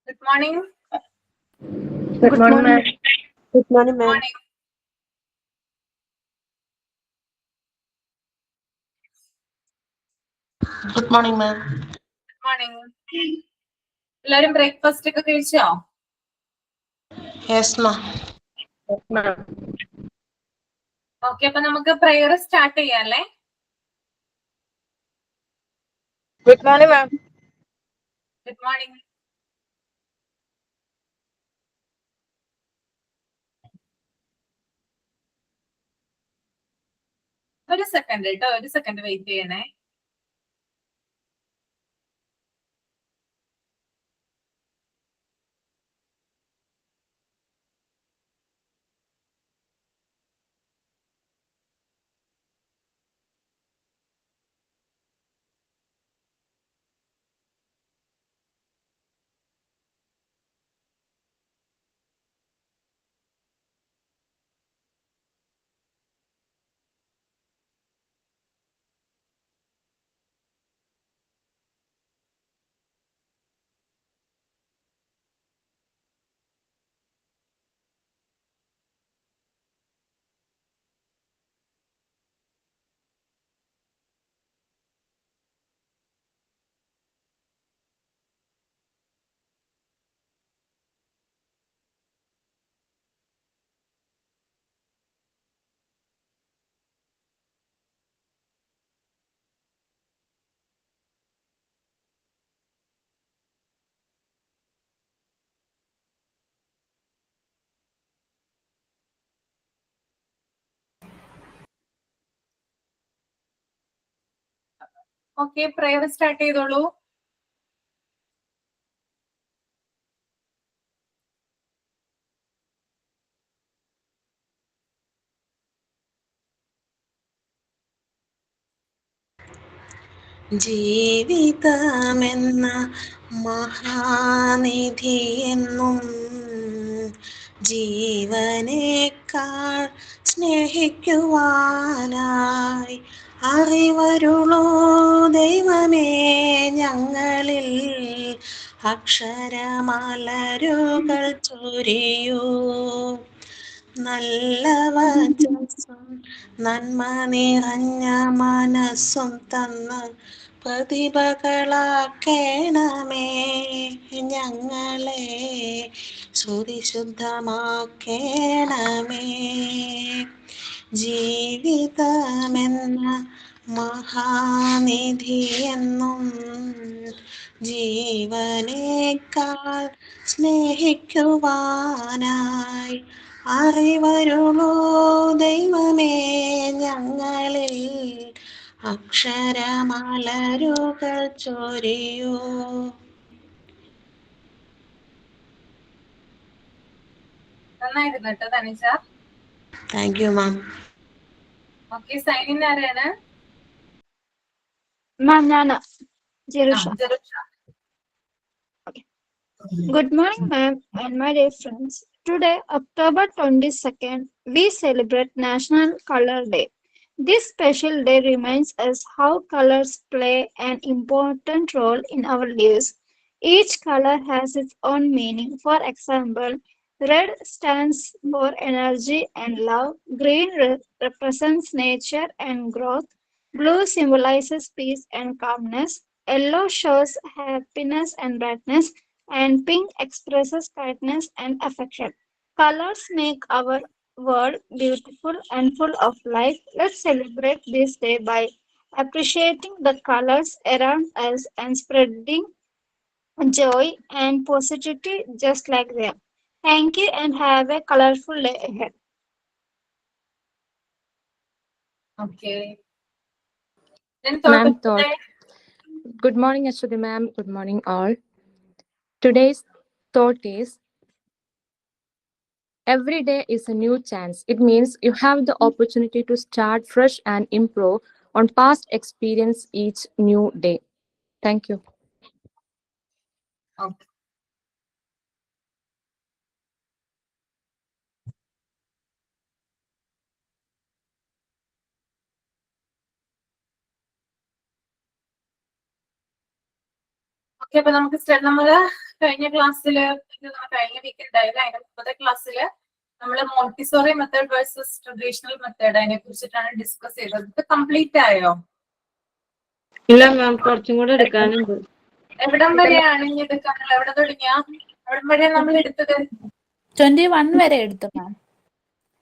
Good morning. Good morning, ma'am. Good morning, ma'am. Morning. Good morning, ma'am. Good morning. എല്ലാരും breakfast ഒക്കെ കഴിച്ചോ? Yes, ma'am. Yes, ma'am. Okay, അപ്പൊ നമുക്ക് prayer start ചെയ്യാം അല്ലേ? Good morning, ma'am. Good morning. ഒരു second കേട്ടോ, ഒരു സെക്കൻഡ് വെയിറ്റ് ചെയ്യണേ. ഓക്കെ, പ്രെയർ സ്റ്റാർട്ട് ചെയ്തോളൂ. ജീവിതമെന്ന മഹാനിധി എന്നും ജീവനേക്കാൾ സ്നേഹിക്കുവാനായി അറിവരുളൂ ദൈവമേ ഞങ്ങളിൽ അക്ഷരമലരുകൾ ചൊരിയൂ. നല്ല വചസ്സും നന്മ നിറഞ്ഞ മനസ്സും തന്ന് പ്രതിഭകളാക്കേണമേ ഞങ്ങളെ, ശ്രുതിശുദ്ധമാക്കേണമേ. ജീവിതമെന്ന മഹാനിധി എന്നും ജീവനേക്കാൾ സ്നേഹിക്കുവാനായി അറിവരുളൂ ദൈവമേ ഞങ്ങളിൽ അക്ഷരമലരുകൾ ചൊരിയൂ. നന്നായിരുന്നു കേട്ടോ Tanisha. Thank you, ma'am. Okay, sign ആരാണ്? Ma'am, Nana. Jerusha. Jerusha. Good morning, ma'am, and my dear friends. Today, October 22nd, we celebrate National Color Day. This special day reminds us how colors play an important role in our lives. Each color has its own meaning. For example, red stands for energy and love, green represents nature and growth, blue symbolizes peace and calmness, yellow shows happiness and brightness, and pink expresses kindness and affection. Colors make our world beautiful and full of life. Let's celebrate this day by appreciating the colors around us and spreading joy and positivity just like them. Thank you and have a colorful day ahead. Okay. Ma'am thought. Good morning, Ashwati ma'am. Good morning, all. Today's thought is every day is a new chance. It means you have the opportunity to start fresh and improve on past experience each new day. Thank you. Okay. Okay, അപ്പൊ നമുക്ക് നമ്മള് കഴിഞ്ഞ ക്ലാസ്സില് കഴിഞ്ഞ week ഉണ്ടായില്ല, അതിന്റെ മുമ്പത്തെ ക്ലാസ്സില് നമ്മള് Montessori method versus traditional method അതിനെ കുറിച്ചിട്ടാണ് ഡിസ്കസ് ചെയ്തത്. ഇത് കംപ്ലീറ്റ് ആയോ? ഇല്ല മാം, കുറച്ചും കൂടെ എടുക്കാനുണ്ട്. എവിടം വരെയാണ് ഇനി എടുക്കാനുള്ളത്? എവിടെ തുടങ്ങിയ എവിടം വരെയാണ് നമ്മൾ എടുത്തത്? 21 വരെ എടുത്തു മാം.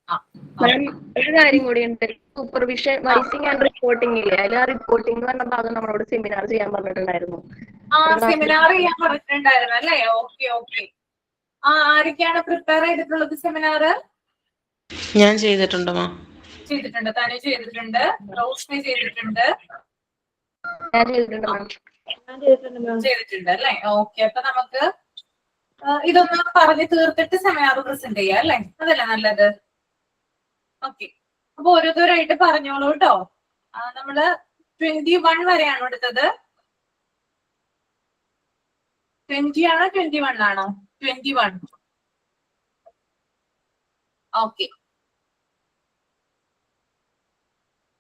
മാം, ഒരു കാര്യം കൂടി ഉണ്ട്. സൂപ്പർവിഷൻ വൈസിംഗ് ആൻഡ് റിപ്പോർട്ടിംഗ് ഇല്ലേ, അതിൽ ആ റിപ്പോർട്ടിംഗ് എന്ന് പറഞ്ഞ ഭാഗം നമ്മളോട് സെമിനാർ ചെയ്യാൻ പറഞ്ഞിട്ടുണ്ടായിരുന്നു. സെമിനാർ ചെയ്യാൻ പറഞ്ഞിട്ടുണ്ടായിരുന്നു അല്ലേ? Okay okay. ആരൊക്കെയാണ് പ്രിപ്പയർ ചെയ്തിട്ടുള്ളത് സെമിനാർ? ഞാൻ ചെയ്തിട്ടുണ്ട് മാം. ചെയ്തിട്ടുണ്ട്, തനു ചെയ്തിട്ടുണ്ട്, റോഷ്നി ചെയ്തിട്ടുണ്ട്, ഞാൻ ചെയ്തിട്ടുണ്ട് മാം. ചെയ്തിട്ടുണ്ട് അല്ലേ? ഓക്കെ, അപ്പൊ നമുക്ക് ഇതൊന്ന് പറഞ്ഞ് തീർത്തിട്ട് സെമിനാർ പ്രസന്റ് ചെയ്യാം അല്ലേ? അതല്ലേ നല്ലത്? ഓക്കെ, അപ്പൊ ഓരോരുത്തരായിട്ട് പറഞ്ഞോളൂ കേട്ടോ. നമ്മള് 21 വരെയാണോ എടുത്തത്? 20 ആണോ 21 ആണോ? 21. ഓക്കെ,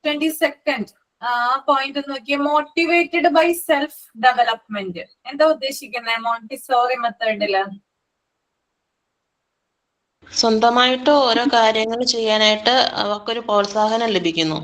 22nd പോയിന്റ് നോക്കിയേ. Motivated by self development. എന്താ ഉദ്ദേശിക്കുന്നത് മോണ്ടിസോറി മെത്തേഡില്? സ്വന്തമായിട്ട് ഓരോ കാര്യങ്ങൾ ചെയ്യാനായിട്ട് അവർക്കൊരു പ്രോത്സാഹനം ലഭിക്കുന്നു.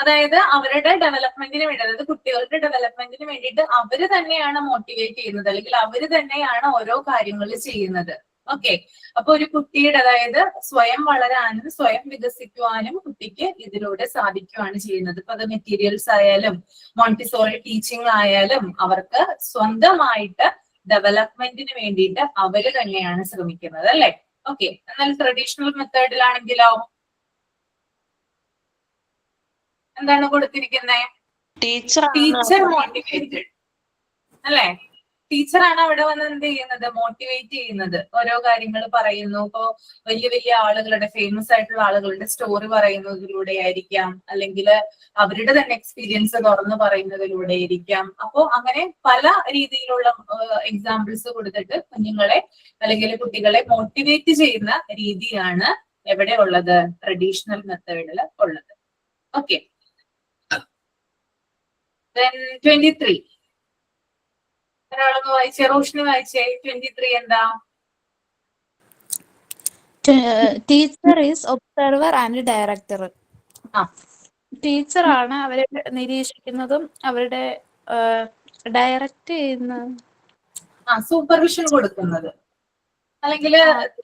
അതായത് അവരുടെ ഡെവലപ്മെന്റിന് വേണ്ടി, അതായത് കുട്ടികളുടെ ഡെവലപ്മെന്റിന് വേണ്ടിയിട്ട് അവര് തന്നെയാണ് മോട്ടിവേറ്റ് ചെയ്യുന്നത്, അല്ലെങ്കിൽ അവര് തന്നെയാണ് ഓരോ കാര്യങ്ങൾ ചെയ്യുന്നത്. ഓക്കെ, അപ്പൊ ഒരു കുട്ടിയുടെ, അതായത് സ്വയം വളരാനും സ്വയം വികസിക്കുവാനും കുട്ടിക്ക് ഇതിലൂടെ സാധിക്കുകയാണ് ചെയ്യുന്നത്. ഇപ്പൊ അത് മെറ്റീരിയൽസ് ആയാലും മോണ്ടിസോറി ടീച്ചിങ് ആയാലും അവർക്ക് സ്വന്തമായിട്ട് ഡെവലപ്മെന്റിന് വേണ്ടിയിട്ട് അവര് തന്നെയാണ് ശ്രമിക്കുന്നത് അല്ലെ? ഓക്കെ, എന്നാൽ ട്രഡീഷണൽ മെത്തേഡിലാണെങ്കിലോ എന്താണ് കൊടുത്തിരിക്കുന്നത്? ടീച്ചർ മോട്ടിവേറ്റഡ് അല്ലെ? ടീച്ചറാണ് അവിടെ വന്ന് എന്ത് ചെയ്യുന്നത്? മോട്ടിവേറ്റ് ചെയ്യുന്നത്. ഓരോ കാര്യങ്ങൾ പറയുന്നു. ഇപ്പോ വലിയ വലിയ ആളുകളുടെ, ഫേമസ് ആയിട്ടുള്ള ആളുകളുടെ സ്റ്റോറി പറയുന്നതിലൂടെ ആയിരിക്കാം, അല്ലെങ്കിൽ അവരുടെ തന്നെ എക്സ്പീരിയൻസ് തുറന്നു പറയുന്നതിലൂടെ ആയിരിക്കാം. അപ്പോ അങ്ങനെ പല രീതിയിലുള്ള എക്സാമ്പിൾസ് കൊടുത്തിട്ട് കുഞ്ഞുങ്ങളെ അല്ലെങ്കിൽ കുട്ടികളെ മോട്ടിവേറ്റ് ചെയ്യുന്ന രീതിയാണ് എവിടെ ഉള്ളത്? ട്രഡീഷണൽ മെത്തേഡിൽ ഉള്ളത്. ഓക്കെ, 23 ഒരാളൊന്ന് വായിച്ചേ, റോഷ്നി വായിച്ചേ. 23 എന്താ? Teacher is observer and director. ടീച്ചറാണ് അവരെ നിരീക്ഷിക്കുന്നതും അവരുടെ ഡയറക്റ്റ് ചെയ്യുന്ന, സൂപ്പർവിഷൻ കൊടുക്കുന്നത്. അല്ലെങ്കിൽ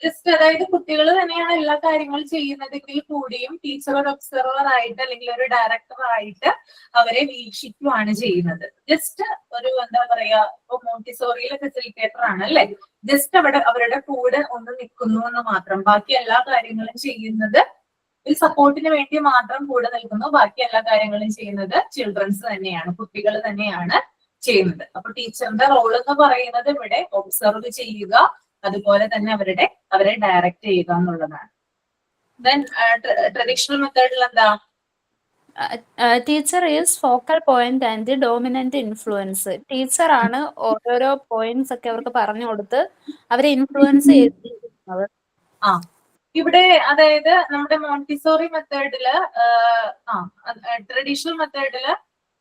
ജസ്റ്റ്, അതായത് കുട്ടികൾ തന്നെയാണ് എല്ലാ കാര്യങ്ങളും ചെയ്യുന്നതെങ്കിൽ കൂടിയും ടീച്ചർ ഒരു ഒബ്സർവർ ആയിട്ട് അല്ലെങ്കിൽ ഒരു ഡയറക്ടർ ആയിട്ട് അവരെ വീക്ഷിക്കുകയാണ് ചെയ്യുന്നത്. ജസ്റ്റ് ഒരു എന്താ പറയാ, ഇപ്പൊ മോണ്ടിസോറിയിലെ ഫെസിലിറ്റേറ്റർ ആണ് അല്ലെ? ജസ്റ്റ് അവിടെ അവരുടെ കൂടെ ഒന്ന് നിൽക്കുന്നു എന്ന് മാത്രം. ബാക്കി എല്ലാ കാര്യങ്ങളും ചെയ്യുന്നത് ഒരു സപ്പോർട്ടിന് വേണ്ടി മാത്രം കൂടെ നിൽക്കുന്നു. ബാക്കി എല്ലാ കാര്യങ്ങളും ചെയ്യുന്നത് ചിൽഡ്രൻസ് തന്നെയാണ്, കുട്ടികൾ തന്നെയാണ് ചെയ്യുന്നത്. അപ്പൊ ടീച്ചറിന്റെ റോൾ എന്ന് പറയുന്നത് ഇവിടെ ഒബ്സർവ് ചെയ്യുക, അതുപോലെ തന്നെ അവരെ ഡയറക്റ്റ് ചെയ്യുക എന്നുള്ളതാണ്. ദെൻ ട്രഡീഷണൽ മെത്തേഡിൽ എന്താ? Teacher is focal point and the dominant influence. ടീച്ചറാണ് ഓരോരോ പോയിന്റ്സ് ഒക്കെ അവർക്ക് പറഞ്ഞു കൊടുത്ത് അവരെ ഇൻഫ്ലുവൻസ് ചെയ്യുന്നത്. ഇവിടെ അതായത് നമ്മുടെ മോണ്ടിസോറി മെത്തേഡില്, ട്രഡീഷണൽ മെത്തേഡില്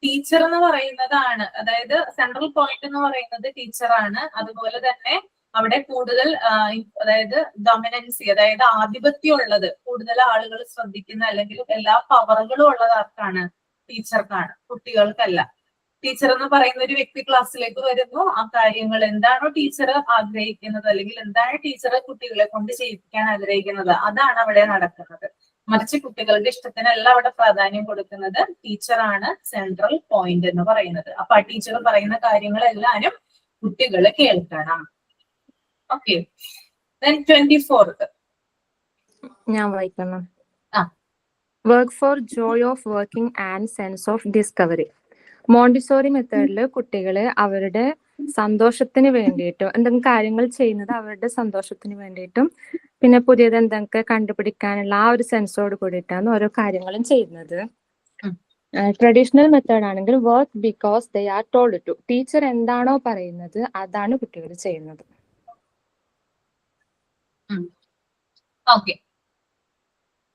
ടീച്ചർ എന്ന് പറയുന്നതാണ്, അതായത് സെൻട്രൽ പോയിന്റ് എന്ന് പറയുന്നത് ടീച്ചറാണ്. അതുപോലെ തന്നെ അവിടെ കൂടുതൽ അതായത് ഡൊമിനൻസി, അതായത് ആധിപത്യം ഉള്ളത്, കൂടുതൽ ആളുകൾ ശ്രദ്ധിക്കുന്ന അല്ലെങ്കിൽ എല്ലാ പവറുകളും ഉള്ളത് ആർക്കാണ്? ടീച്ചർക്കാണ്, കുട്ടികൾക്കല്ല. ടീച്ചർ എന്ന് പറയുന്ന ഒരു വ്യക്തി ക്ലാസ്സിലേക്ക് വരുന്നു, ആ കാര്യങ്ങൾ എന്താണോ ടീച്ചർ ആഗ്രഹിക്കുന്നത് അല്ലെങ്കിൽ എന്താണ് ടീച്ചർ കുട്ടികളെ കൊണ്ട് ചെയ്യിപ്പിക്കാൻ ആഗ്രഹിക്കുന്നത് അതാണ് അവിടെ നടക്കുന്നത്. മറിച്ച് കുട്ടികളുടെ ഇഷ്ടത്തിനല്ല അവിടെ പ്രാധാന്യം കൊടുക്കുന്നത്. ടീച്ചറാണ് സെൻട്രൽ പോയിന്റ് എന്ന് പറയുന്നത്. അപ്പൊ ആ ടീച്ചർ പറയുന്ന കാര്യങ്ങളെല്ലാരും കുട്ടികൾ കേൾക്കണം. ഓക്കെ, 24th ഞാൻ വായിക്കണം. Work for joy of working and sense of discovery. Montessori മെത്തേഡിൽ കുട്ടികളെ അവരുടെ സന്തോഷത്തിന് വേണ്ടിയിട്ടും എന്തെങ്കിലും കാര്യങ്ങൾ ചെയ്യുന്നത് അവരുടെ സന്തോഷത്തിന് വേണ്ടിയിട്ടും പിന്നെ പുതിയത് എന്തൊക്കെ കണ്ടുപിടിക്കാനുള്ള ആ ഒരു സെൻസോട് കൂടിയിട്ടാണ് ഓരോ കാര്യങ്ങളും ചെയ്യുന്നത്. ട്രഡീഷണൽ മെത്തേഡ് ആണെങ്കിൽ work because they are told to. Teacher എന്താണോ പറയുന്നത് അതാണ് കുട്ടികൾ ചെയ്യുന്നത്. ഓക്കെ,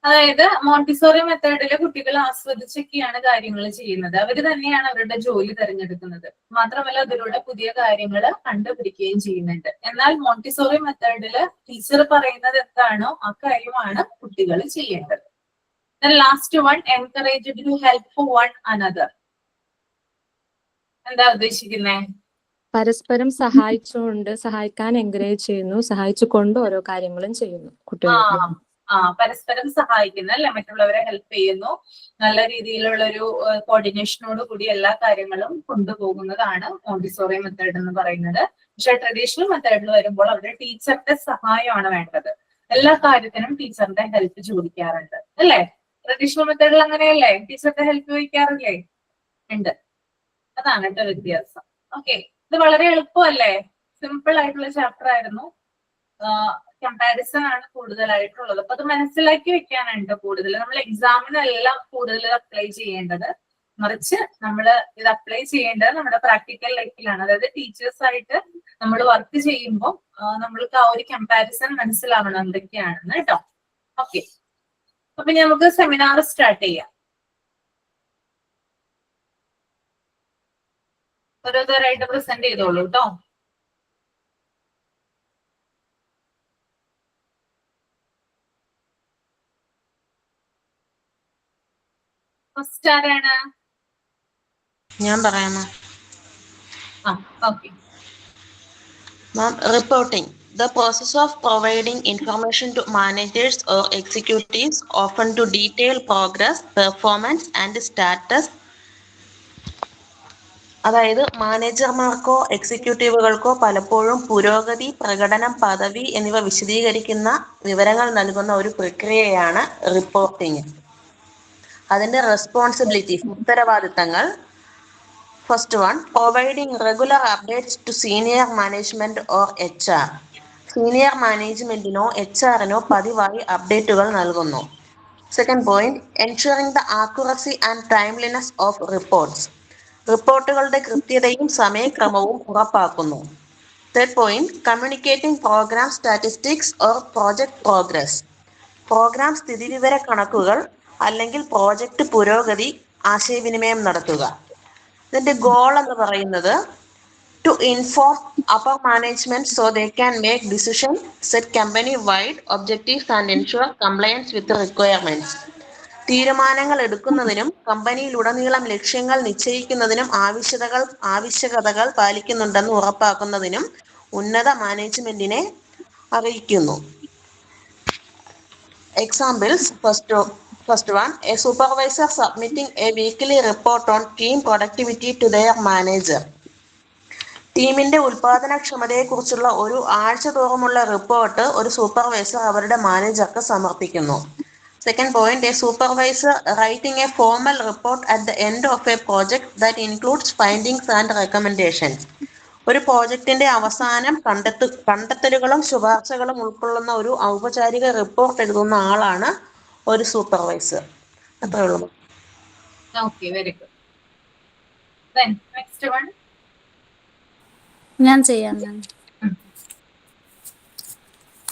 അതായത് മോണ്ടിസോറി മെത്തേഡില് കുട്ടികൾ ആസ്വദിച്ചൊക്കെയാണ് കാര്യങ്ങൾ ചെയ്യുന്നത്. അവര് തന്നെയാണ് അവരുടെ ജോലി തിരഞ്ഞെടുക്കുന്നത്. മാത്രമല്ല അതിലൂടെ പുതിയ കാര്യങ്ങൾ കണ്ടുപിടിക്കുകയും ചെയ്യുന്നുണ്ട്. എന്നാൽ മോണ്ടിസോറി മെത്തേഡില് ടീച്ചർ പറയുന്നത് എന്താണോ ആ കാര്യമാണ് കുട്ടികൾ ചെയ്യേണ്ടത്. Last one, encourage to help one another. എന്താ ഉദ്ദേശിക്കുന്നേ? പരസ്പരം സഹായിക്കാൻ എൻകറേജ് ചെയ്യുന്നു, സഹായിച്ചുകൊണ്ട് ഓരോ കാര്യങ്ങളും ചെയ്യുന്നു കുട്ടികൾ. പരസ്പരം സഹായിക്കുന്ന അല്ലെ, മറ്റുള്ളവരെ ഹെൽപ്പ് ചെയ്യുന്നു, നല്ല രീതിയിലുള്ള ഒരു കോർഡിനേഷനോട് കൂടി എല്ലാ കാര്യങ്ങളും കൊണ്ടുപോകുന്നതാണ് മോണ്ടിസോറി മെത്തേഡ് എന്ന് പറയുന്നത്. പക്ഷെ ട്രഡീഷണൽ മെത്തേഡിൽ വരുമ്പോൾ അവിടെ ടീച്ചറുടെ സഹായമാണ് വേണ്ടത്. എല്ലാ കാര്യത്തിനും ടീച്ചറിന്റെ ഹെൽപ്പ് ചോദിക്കാറുണ്ട് അല്ലെ? ട്രഡീഷണൽ മെത്തേഡിൽ അങ്ങനെയല്ലേ? ടീച്ചറുടെ ഹെൽപ്പ് ചോദിക്കാറില്ലേ? ഉണ്ട്. അതാണ് കേട്ടോ വ്യത്യാസം. ഓക്കെ, ഇത് വളരെ എളുപ്പമല്ലേ? സിമ്പിൾ ആയിട്ടുള്ള ചാപ്റ്റർ ആയിരുന്നു. കമ്പാരിസൺ ആണ് കൂടുതലായിട്ടുള്ളത്. അപ്പൊ അത് മനസ്സിലാക്കി വെക്കാനുണ്ട് കൂടുതൽ. നമ്മൾ എക്സാമിനെല്ലാം കൂടുതൽ അപ്ലൈ ചെയ്യേണ്ടത്, മറിച്ച് നമ്മൾ ഇത് അപ്ലൈ ചെയ്യേണ്ടത് നമ്മുടെ പ്രാക്ടിക്കൽ ലൈഫിലാണ്. അതായത് ടീച്ചേഴ്സ് ആയിട്ട് നമ്മൾ വർക്ക് ചെയ്യുമ്പോൾ നമ്മൾക്ക് ആ ഒരു കമ്പാരിസൺ മനസ്സിലാവണം എന്തൊക്കെയാണെന്ന് കേട്ടോ. ഓക്കെ, അപ്പൊ നമുക്ക് സെമിനാർ സ്റ്റാർട്ട് ചെയ്യാം. ഓരോരുത്തരായിട്ട് പ്രസന്റ് ചെയ്തോളൂ കേട്ടോ. ഫസ്റ്റ് ആരാണ്? ഞാൻ പറയാമോ? Okay. Ma'am, reporting. The process of providing information to managers or executives, often to detail progress, performance and status. അതായത് മാനേജർമാർക്കോ എക്സിക്യൂട്ടീവുകൾക്കോ പലപ്പോഴും പുരോഗതി, പ്രകടനം, പദവി എന്നിവ വിശദീകരിക്കുന്ന വിവരങ്ങൾ നൽകുന്ന ഒരു പ്രക്രിയയാണ് റിപ്പോർട്ടിംഗ്. അതിന്റെ റെസ്പോൺസിബിലിറ്റീസ്, ഉത്തരവാദിത്തങ്ങൾ. First one, providing regular updates to senior management or HR. Senior മാനേജ്മെന്റിനോ HR-നോ പതിവായി അപ്ഡേറ്റുകൾ നൽകുന്നു. Second point, ensuring the accuracy and timeliness of reports. റിപ്പോർട്ടുകളുടെ കൃത്യതയും സമയക്രമവും ഉറപ്പാക്കുന്നു. Third point, communicating program statistics or project progress. Program സ്ഥിതിവിവര കണക്കുകൾ അല്ലെങ്കിൽ പ്രോജക്റ്റ് പുരോഗതി ആശയവിനിമയം നടത്തുക. ഇതിന്റെ ഗോൾ എന്ന് പറയുന്നത് to inform upper management so they can make decision, set company wide objectives and ensure compliance with requirements. തീരുമാനങ്ങൾ എടുക്കുന്നതിനും കമ്പനിയിലുടനീളം ലക്ഷ്യങ്ങൾ നിശ്ചയിക്കുന്നതിനും ആവശ്യകതകൾ പാലിക്കുന്നുണ്ടെന്ന് ഉറപ്പാക്കുന്നതിനും ഉന്നത മാനേജ്മെന്റിനെ അറിയിക്കുന്നു. Examples, first one, a supervisor submitting a weekly report on team productivity to their manager. ടീമിന്റെ ഉൽപാദനക്ഷമതയെക്കുറിച്ചുള്ള ഒരു ആഴ്ച തോറുമുള്ള റിപ്പോർട്ട് ഒരു സൂപ്പർവൈസർ അവരുടെ മാനേജർക്ക് സമർപ്പിക്കുന്നു. Second point, a supervisor writing a formal report at the end of a project that includes findings and recommendations. ഒരു പ്രോജക്റ്റിന്റെ അവസാനം കണ്ടെത്തലുകളും ശുപാർശകളും ഉൾക്കൊള്ളുന്ന ഒരു ഔപചാരിക റിപ്പോർട്ട് എഴുതുന്ന ആളാണ് ഒരു സൂപ്പർവൈസർ. അത്രേ ഉള്ളൂ. Okay, very good. Then next one. ഞാൻ ചെയ്യാം.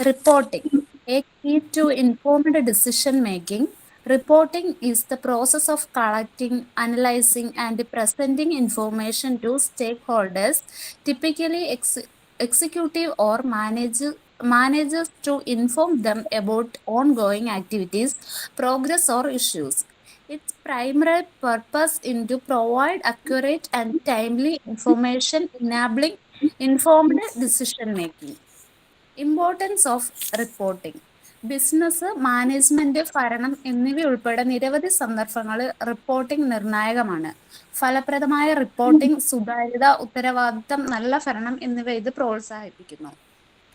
Reporting, a key to informed decision making. Reporting is the process of collecting, analyzing, and presenting information to stakeholders, typically executive or managers, to inform them about ongoing activities, progress, or issues. Its primary purpose is to provide accurate and timely information, enabling informed decision making. Importance of reporting. Business, management, ഭരണം എന്നിവയുൾപ്പെടെ നിരവധി സന്ദർഭങ്ങളിൽ reporting നിർണായകമാണ്. ഫലപ്രദമായ reporting സുതാര്യത, ഉത്തരവാദിത്തം, നല്ല ഭരണം എന്നിവ ഇത് പ്രോത്സാഹിപ്പിക്കുന്നു.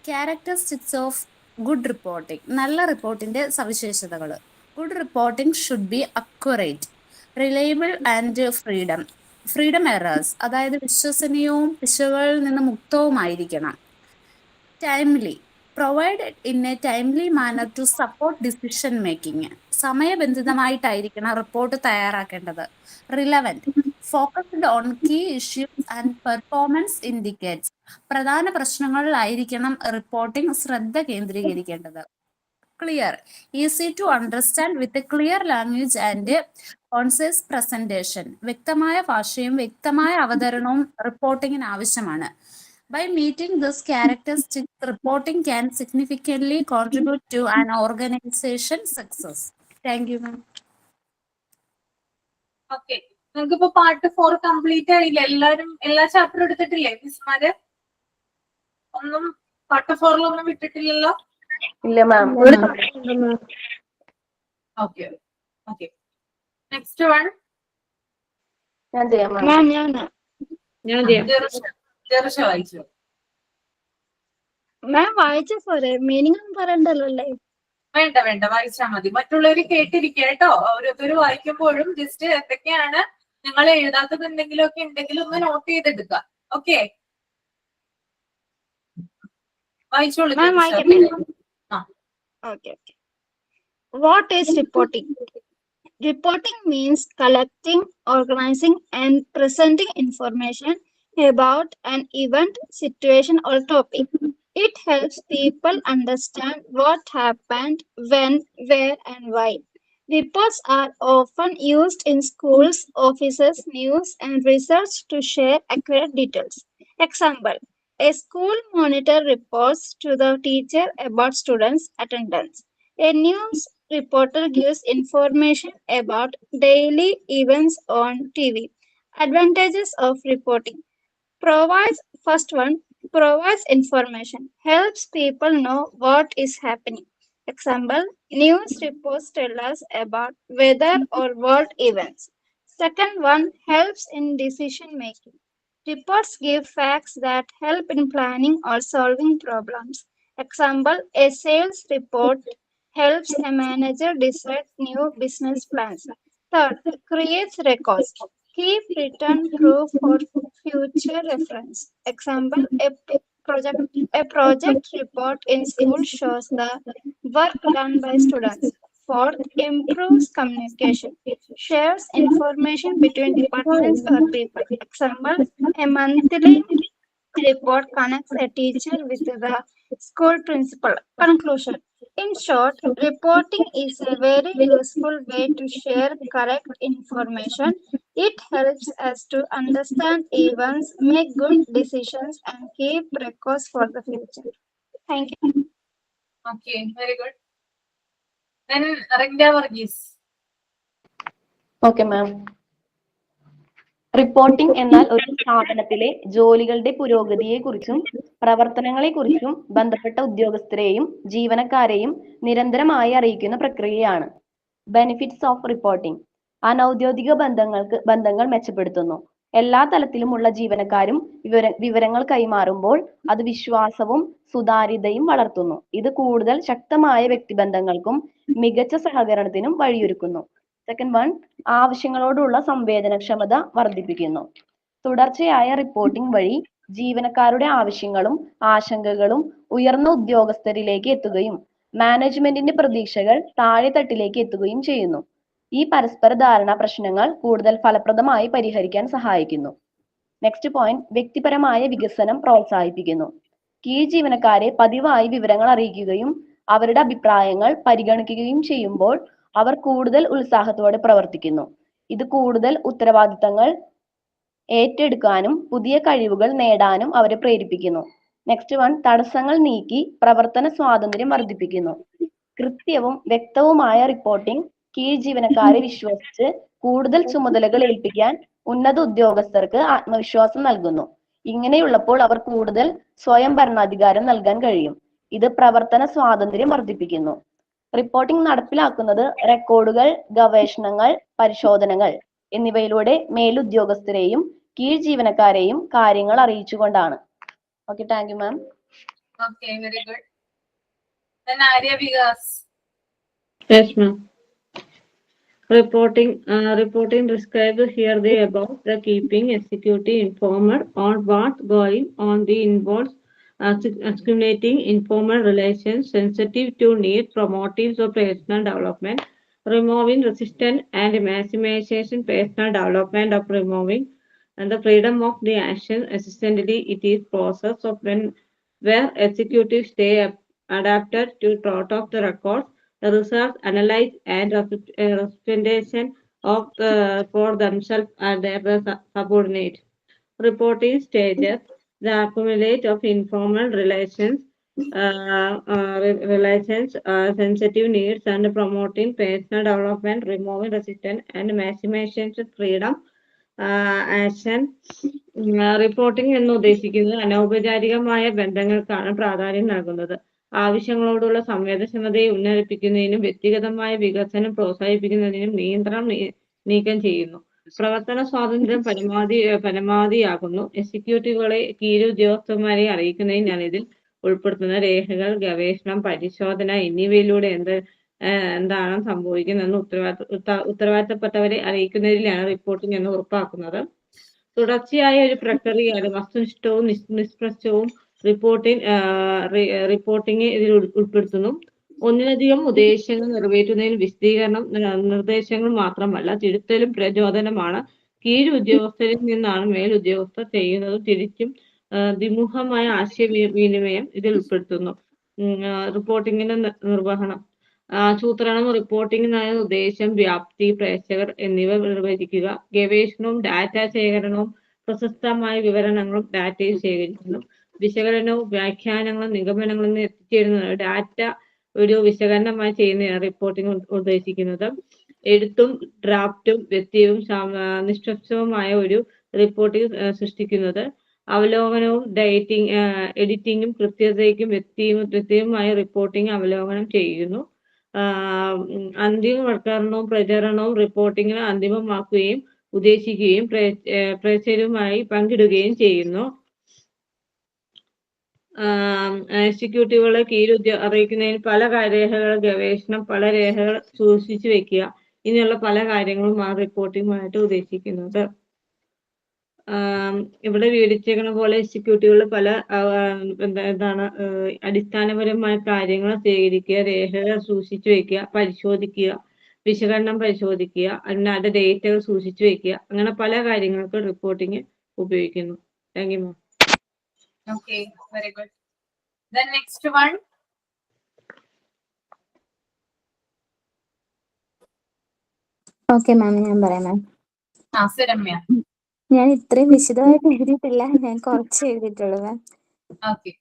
Characteristics of good reporting. നല്ല റിപ്പോർട്ടിന്റെ സവിശേഷതകൾ. Good reporting should be accurate, reliable and freedom errors, അതായത് വിശ്വസനീയവും പിശകുകളിൽ നിന്ന് മുക്തവുമായിരിക്കണം. Timely, provided in a timely manner to support decision making. സമയബന്ധിതമായിട്ടായിരിക്കണം റിപ്പോർട്ട് തയ്യാറാക്കേണ്ടത്. Relevant, focused on key issues and performance indicators. പ്രധാന പ്രശ്നങ്ങളിലായിരിക്കണം റിപ്പോർട്ടിംഗ് ശ്രദ്ധ കേന്ദ്രീകരിക്കേണ്ടത്. clear, easy to understand with a clear language and concise presentation. വ്യക്തമായ ഭാഷയും വ്യക്തമായ അവതരണവും റിപ്പോർട്ടിങ്ങിന് ആവശ്യമാണ്. By meeting this characteristic, reporting can significantly contribute to an organization success. Thank you, ma'am. Okay, നിങ്ങൾക്കിപ്പോ part 4 complete ആയില്ല? എല്ലാരും എല്ലാ ചാപ്റ്ററും എടുത്തിട്ടില്ലേ മിസ്മാര്? ഒന്നും പാർട്ട് 4 വിട്ടിട്ടില്ലല്ലോ? ഇല്ല മാം. ഓക്കെ ഓക്കെ, നെക്സ്റ്റ് വൺ ഞാൻ ചെയ്യാം മാം. ജെറുഷ വായിച്ചു. മാം വായിച്ച പോരെ, മീനിങ് ഒന്നും പറയണ്ടല്ലോ അല്ലേ? വേണ്ട വേണ്ട, വായിച്ചാൽ മതി. മറ്റുള്ളവർ കേട്ടിരിക്കുക കേട്ടോ. ഓരോരുത്തർ വായിക്കുമ്പോഴും ജസ്റ്റ് എന്തൊക്കെയാണ് നിങ്ങൾ എഴുതാത്തത് എന്തെങ്കിലും ഒക്കെ ഉണ്ടെങ്കിൽ ഒന്ന് നോട്ട് ചെയ്തെടുക്കുക. ഓക്കെ, വായിച്ചോളൂ. മാം വായിക്കട്ടെ? Okay. What is reporting? Reporting means collecting, organizing, and presenting information about an event, situation, or topic. It helps people understand what happened, when, where, and why. Reports are often used in schools, offices, news, and research to share accurate details. Example: a school monitor reports to the teacher about students' attendance. A news reporter gives information about daily events on TV. Advantages of reporting: first one, provides information, helps people know what is happening. Example: news reports tell us about weather or world events. Second one, helps in decision making. Reports give facts that help in planning or solving problems. Example: a sales report helps a manager decide new business plans. Third, creates records. Keep written proof for future reference. Example: a project report in school shows the work done by students. Fourth, improves communication. Shares information between departments or people. Example: a monthly report connects a teacher with the school principal. Conclusion: in short, reporting is a very useful way to share correct information. It helps us to understand events, make good decisions, and keep records for the future. Thank you. Okay, very good. Then Rangda Varghese. Okay ma'am. Reporting എന്നാൽ ഒരു സ്ഥാപനത്തിലെ ജോലികളുടെ പുരോഗതിയെക്കുറിച്ചും പ്രവർത്തനങ്ങളെക്കുറിച്ചും ബന്ധപ്പെട്ട ഉദ്യോഗസ്ഥരെയും ജീവനക്കാരെയും നിരന്തരമായി അറിയിക്കുന്ന പ്രക്രിയയാണ്. ബെനിഫിറ്റ്സ് ഓഫ് റിപ്പോർട്ടിംഗ്: അനൗദ്യോഗിക ബന്ധങ്ങൾ മെച്ചപ്പെടുത്തുന്നു. എല്ലാ തലത്തിലുമുള്ള ജീവനക്കാരും വിവരങ്ങൾ കൈമാറുമ്പോൾ അത് വിശ്വാസവും സുതാര്യതയും വളർത്തുന്നു. ഇത് കൂടുതൽ ശക്തമായ വ്യക്തിബന്ധങ്ങൾക്കും മികച്ച സഹകരണത്തിനും വഴിയൊരുക്കുന്നു. സെക്കൻഡ് വൺ, ആവശ്യങ്ങളോടുള്ള സംവേദനക്ഷമത വർദ്ധിപ്പിക്കുന്നു. തുടർച്ചയായ റിപ്പോർട്ടിംഗ് വഴി ജീവനക്കാരുടെ ആവശ്യങ്ങളും ആശങ്കകളും ഉയർന്ന ഉദ്യോഗസ്ഥരിലേക്ക് എത്തുകയും മാനേജ്മെന്റിന്റെ പ്രതീക്ഷകൾ താഴെത്തട്ടിലേക്ക് എത്തുകയും ചെയ്യുന്നു. ഈ പരസ്പര ധാരണ പ്രശ്നങ്ങൾ കൂടുതൽ ഫലപ്രദമായി പരിഹരിക്കാൻ സഹായിക്കുന്നു. നെക്സ്റ്റ് പോയിന്റ്, വ്യക്തിപരമായ വികസനം പ്രോത്സാഹിപ്പിക്കുന്നു. കീഴ് ജീവനക്കാരെ പതിവായി വിവരങ്ങൾ അറിയിക്കുകയും അവരുടെ അഭിപ്രായങ്ങൾ പരിഗണിക്കുകയും ചെയ്യുമ്പോൾ അവർ കൂടുതൽ ഉത്സാഹത്തോടെ പ്രവർത്തിക്കുന്നു. ഇത് കൂടുതൽ ഉത്തരവാദിത്തങ്ങൾ ഏറ്റെടുക്കാനും പുതിയ കഴിവുകൾ നേടാനും അവരെ പ്രേരിപ്പിക്കുന്നു. നെക്സ്റ്റ് വൺ, തടസ്സങ്ങൾ നീക്കി പ്രവർത്തന സ്വാതന്ത്ര്യം വർദ്ധിപ്പിക്കുന്നു. കൃത്യവും വ്യക്തവുമായ റിപ്പോർട്ടിംഗ് കീഴ് ജീവനക്കാരെ വിശ്വസിച്ച് കൂടുതൽ ചുമതലകൾ ഏൽപ്പിക്കാൻ ഉന്നത ഉദ്യോഗസ്ഥർക്ക് ആത്മവിശ്വാസം നൽകുന്നു. ഇങ്ങനെയുള്ളപ്പോൾ അവർ കൂടുതൽ സ്വയം ഭരണാധികാരം നൽകാൻ കഴിയും. ഇത് പ്രവർത്തന സ്വാതന്ത്ര്യം വർദ്ധിപ്പിക്കുന്നു. റിപ്പോർട്ടിംഗ് നടപ്പിലാക്കുന്നത് റെക്കോർഡുകൾ, ഗവേഷണങ്ങൾ, പരിശോധനകൾ എന്നിവയിലൂടെ മേലുദ്യോഗസ്ഥരെയും കീഴ് ജീവനക്കാരെയും കാര്യങ്ങൾ അറിയിച്ചുകൊണ്ടാണ്. Okay, thank you ma'am. Okay, very good. Then Arya Vikas. Yes, ma'am. Reporting described here the above, the keeping executive informed on what's going on, the involves accumulating informal relations, sensitive to need, promotive of personal development, removing resistance and maximization personal development of removing, and the freedom of the action. Essentially, it is process of where executives stay adapted to trot of the records research, analyze, and representation of for themselves and their subordinates. Reporting stages the accumulate of informal relations, sensitive needs, and promoting personal development, removing resistance, and maximization freedom. Action reporting എന്ന് ഉദ്ദേശിക്കുന്നത് അനൗപചാരികമായ ബന്ധങ്ങൾക്കാണ് പ്രാധാന്യം നൽകുന്നത്. ആവശ്യങ്ങളോടുള്ള സംവേദനക്ഷമതയെ ഉന്നയിപ്പിക്കുന്നതിനും വ്യക്തിഗതമായ വികസനം പ്രോത്സാഹിപ്പിക്കുന്നതിനും നിയന്ത്രണം നീക്കം ചെയ്യുന്നു. പ്രവർത്തന സ്വാതന്ത്ര്യം പരമാവധിയാകുന്നു. എക്സിക്യൂട്ടീവുകളെ കീഴുദ്യോഗസ്ഥന്മാരെ അറിയിക്കുന്നതിനാണ് ഇതിൽ ഉൾപ്പെടുത്തുന്ന രേഖകൾ, ഗവേഷണം, പരിശോധന എന്നിവയിലൂടെ എന്താണ് സംഭവിക്കുന്നതെന്ന് ഉത്തരവാദിത്തപ്പെട്ടവരെ അറിയിക്കുന്നതിലാണ് റിപ്പോർട്ടിംഗ് എന്ന് ഉറപ്പാക്കുന്നത്. തുടർച്ചയായ ഒരു പ്രക്രിയയാണ് വസ്തുനിഷ്ഠവും നിഷ്പക്ഷവും റിപ്പോർട്ടിംഗ് ഇതിൽ ഉൾപ്പെടുത്തുന്നു. ഒന്നിലധികം ഉദ്ദേശങ്ങൾ നിറവേറ്റുന്നതിന് വിശദീകരണം നിർദ്ദേശങ്ങൾ മാത്രമല്ല തിരുത്തലും പ്രചോദനമാണ്. കീഴുദ്യോഗസ്ഥരിൽ നിന്നാണ് മേലുദ്യോഗസ്ഥർ ചെയ്യുന്നതും തിരിച്ചും ദ്വിമുഖമായ ആശയവിനിമയം ഇതിൽ ഉൾപ്പെടുത്തുന്നു. റിപ്പോർട്ടിംഗിന്റെ നിർവഹണം, ആസൂത്രണം, റിപ്പോർട്ടിംഗിനായ ഉദ്ദേശം, വ്യാപ്തി, പ്രേക്ഷകർ എന്നിവ നിർവചിക്കുക. ഗവേഷണവും ഡാറ്റ ശേഖരണവും പ്രശസ്തമായ വിവരണങ്ങളും ഡാറ്റയിൽ ശേഖരിക്കുന്നു. വിശകലനവും വ്യാഖ്യാനങ്ങളും നിഗമനങ്ങളും എത്തിച്ചേരുന്നത് ഡാറ്റ ഒരു വിശകലനമായി ചെയ്യുന്നതാണ് റിപ്പോർട്ടിംഗ് ഉദ്ദേശിക്കുന്നത്. എഴുത്തും ഡ്രാഫ്റ്റും വ്യക്തിയും നിഷ്പക്ഷവുമായ ഒരു റിപ്പോർട്ടിംഗ് സൃഷ്ടിക്കുന്നത്. അവലോകനവും എഡിറ്റിംഗും കൃത്യതയ്ക്കും വ്യക്തിയുമായ റിപ്പോർട്ടിംഗ് അവലോകനം ചെയ്യുന്നു. അന്തിമവൽക്കരണവും പ്രചരണവും റിപ്പോർട്ടിംഗിനെ അന്തിമമാക്കുകയും ഉദ്ദേശിക്കുകയും പ്രേക്ഷകരുമായി പങ്കിടുകയും ചെയ്യുന്നു. എക്സിക്യൂട്ടീവുകളെ അറിയിക്കുന്നതിന് പല രേഖകൾ, ഗവേഷണം, പല രേഖകൾ സൂക്ഷിച്ചു വെക്കുക, ഇങ്ങനെയുള്ള പല കാര്യങ്ങളും ആ റിപ്പോർട്ടിങ്ങുമായിട്ട് ഉദ്ദേശിക്കുന്നത്. ഇവിടെ വിവരിച്ചേക്കുന്ന പോലെ എക്സിക്യൂട്ടീവുകൾ പല അടിസ്ഥാനപരമായ കാര്യങ്ങൾ ശേഖരിക്കുക, രേഖകൾ സൂക്ഷിച്ചു വെക്കുക, പരിശോധിക്കുക, വിശകലനം പരിശോധിക്കുക, അതിനകത്ത് ഡേറ്റകൾ സൂക്ഷിച്ചു വെക്കുക, അങ്ങനെ പല കാര്യങ്ങൾക്ക് റിപ്പോർട്ടിങ് ഉപയോഗിക്കുന്നു. Thank you ma'am. Okay, very good. The next one. Okay ma'am, ഞാൻ പറയാം മാം. സുരമ്യ. ഞാൻ ഇത്രയും വിശദമായിട്ട് എഴുതിയിട്ടില്ല, ഞാൻ കുറച്ച് എഴുതിയിട്ടുള്ളൂ മാം. Okay.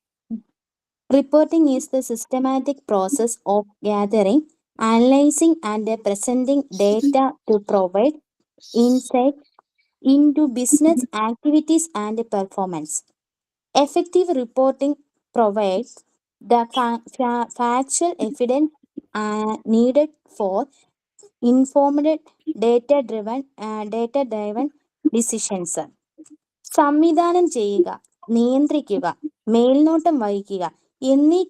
Reporting is the systematic process of gathering, analyzing, and presenting data to provide insight into business activities and performance. Effective reporting provides the factual evidence needed for informed data-driven decisions. സംവിധാനം ചെയ്യുക, നിയന്ത്രിക്കുക, മേൽനോട്ടം വഹിക്കുക എന്നീ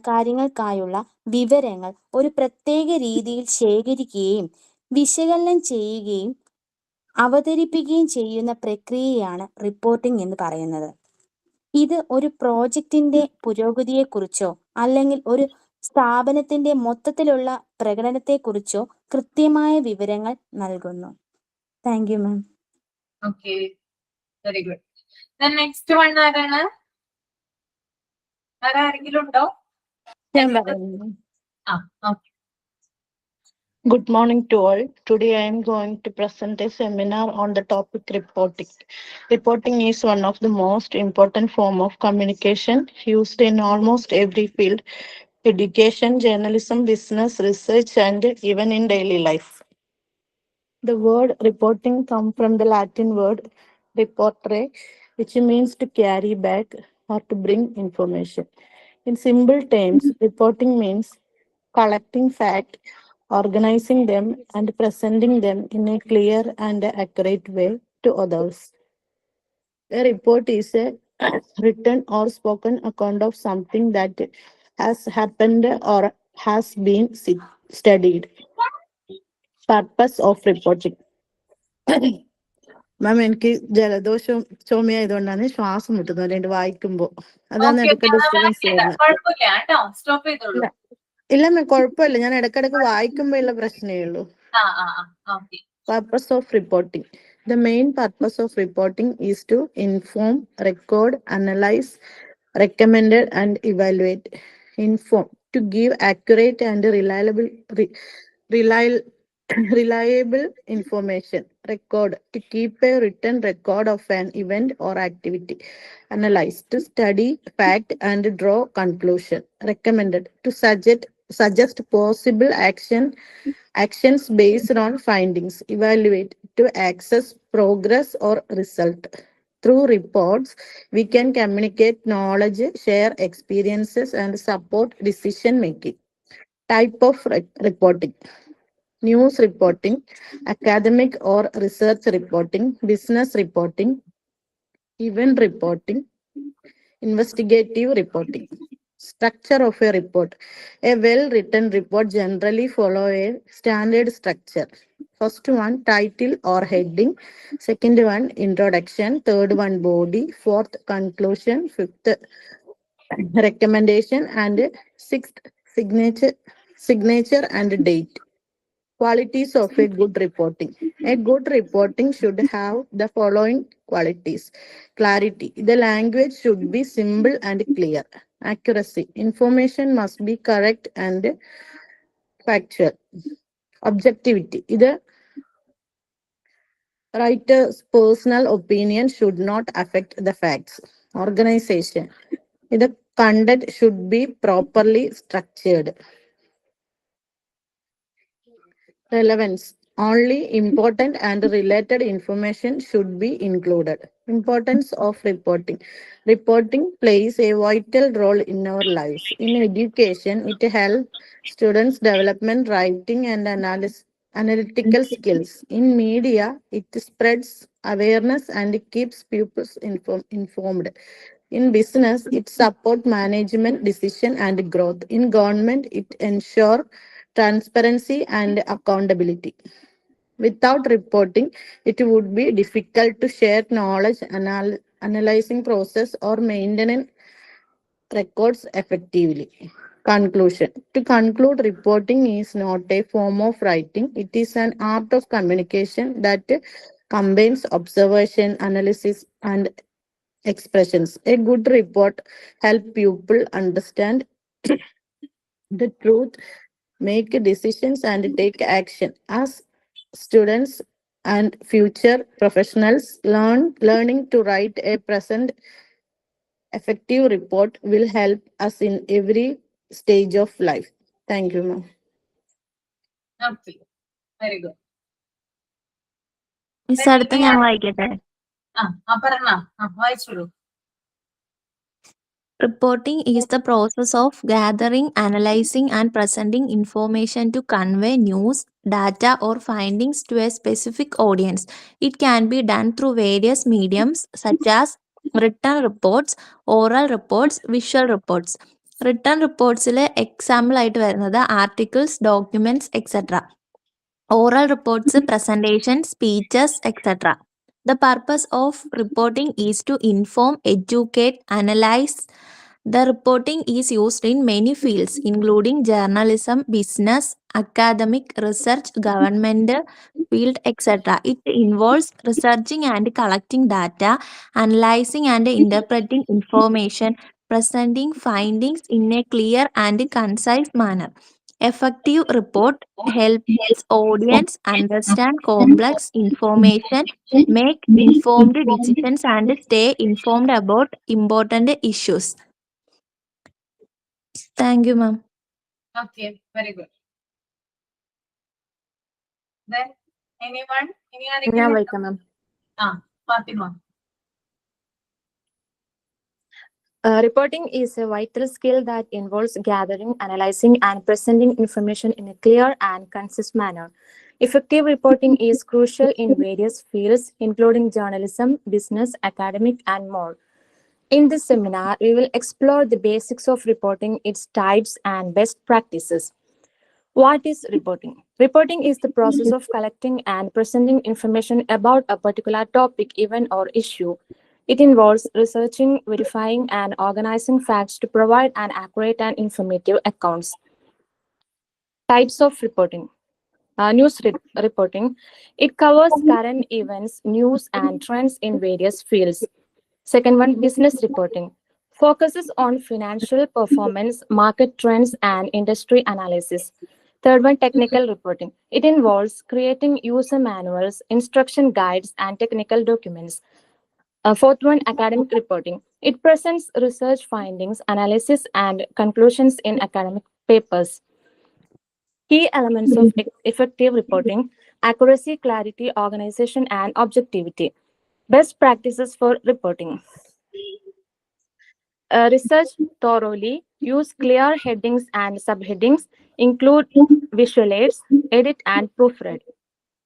കാര്യങ്ങൾക്കായുള്ള വിവരങ്ങൾ ഒരു പ്രത്യേക രീതിയിൽ ശേഖരിക്കുകയും വിശകലനം ചെയ്യുകയും അവതരിപ്പിക്കുകയും ചെയ്യുന്ന പ്രക്രിയയാണ് റിപ്പോർട്ടിംഗ് എന്ന് പറയുന്നത്. ഇത് ഒരു പ്രോജക്റ്റിന്റെ പുരോഗതിയെക്കുറിച്ചോ അല്ലെങ്കിൽ ഒരു സ്ഥാപനത്തിന്റെ മൊത്തത്തിലുള്ള പ്രകടനത്തെക്കുറിച്ചോ കൃത്യമായ വിവരങ്ങൾ നൽകുന്നു. Thank you ma'am. Okay, very good. The next one ആരാണ്? ആരെങ്കിലും ഉണ്ടോ? ഞാൻ പറയുന്നു. Okay. Good morning to all. Today I am going to present a seminar on the topic reporting. Reporting is one of the most important form of communication used in almost every field: education, journalism, business, research, and even in daily life. The word reporting comes from the Latin word reportere, which means to carry back or to bring information. In simple terms, reporting means collecting facts, organizing them, and presenting them in a clear and accurate way to others. A report is a written or spoken account of something that has happened or has been studied. Purpose of reporting. മാം, എനിക്ക് ജലദോഷവും ചുമയായതുകൊണ്ടാണ് ശ്വാസം മുട്ടുന്നത് രണ്ട് വായിക്കുമ്പോ. അതാണ് ഇടയ്ക്ക് disturbance ചെയ്യുന്നത്. ഇല്ല മാം, കുഴപ്പമില്ല, ഞാൻ ഇടയ്ക്കിടയ്ക്ക് വായിക്കുമ്പോ ഉള്ള പ്രശ്നമേ ഉള്ളൂ. Purpose of reporting. The main purpose of reporting is to inform, record, analyze, recommend, and evaluate. Inform. to give accurate and reliable information. Record, to keep a written record of an event or activity. Analyze, to study fact and draw conclusion. Recommended, to suggest possible actions based on findings. Evaluate, to access progress or result. Through reports, we can communicate knowledge, share experiences, and support decision making. Type of reporting: news reporting, academic or research reporting, business reporting, event reporting, investigative reporting. Structure of a report: a well-written report generally follow a standard structure. First one, title or heading. Second one, introduction. Third one, body. Fourth, conclusion. Fifth, recommendation. And sixth, signature and date. Qualities of a good reporting. A good reporting should have the following qualities: clarity. The language should be simple and clear. Accuracy. Information must be correct and factual. Objectivity. The writer's personal opinion should not affect the facts. Organization. The content should be properly structured. Relevance. Only important and related information should be included. Importance of reporting. Reporting plays a vital role in our lives. In education, it helps students development writing and analytical skills. In media, it spreads awareness and keeps pupils informed. In business, it supports management, decision, and growth. In government, it ensures transparency and accountability. Without reporting, it would be difficult to share knowledge, analyzing process, or maintaining records effectively. Conclusion. To conclude, reporting is not a form of writing. It is an art of communication that combines observation, analysis, and expressions. A good report helps people understand the truth, make decisions, and take action. As students and future professionals learning to write a present effective report will help us in every stage of life. Thank you, ma'am. Okay, very good. Miss അടുത്ത ഞാൻ വായിക്കട്ടെ. പറഞ്ഞ വായിച്ചോളൂ. Reporting is the process of gathering, analyzing, and presenting information to convey news, data, or findings to a specific audience. It can be done through various mediums such as written reports, oral reports, visual reports. Written reports-ലെ example ആയിട്ട് വരുന്നത് articles, documents, etcetera. Oral reports, presentation, speeches, etc. The purpose of reporting is to inform, educate, analyze. The reporting is used in many fields, including journalism, business, academic, research, government field, etc. It involves researching and collecting data, analyzing and interpreting information, presenting findings in a clear and concise manner. Effective report helps audience understand complex information, make informed decisions, and stay informed about important issues. Thank you, ma'am. Okay, very good. Then anyone? ഞാൻ വായിക്കാം മാം. Fathima. Reporting is a vital skill that involves gathering, analyzing, and presenting information in a clear and concise manner. Effective reporting is crucial in various fields, including journalism, business, academic, and more. In this seminar, we will explore the basics of reporting, its types, and best practices. What is reporting? Reporting is the process of collecting and presenting information about a particular topic, event, or issue. It involves researching, verifying, and organizing facts to provide an accurate and informative accounts. Types of reporting. News reporting. It covers current events, news, and trends in various fields. Second one, business reporting. Focuses on financial performance, market trends, and industry analysis. Third one, technical reporting. It involves creating user manuals, instruction guides, and technical documents. Fourth one, academic reporting. It presents research findings, analysis, and conclusions in academic papers. Key elements of effective reporting: accuracy, clarity, organization, and objectivity. Best practices for reporting. Research thoroughly, use clear headings and subheadings, include visual aids, edit, and proofread.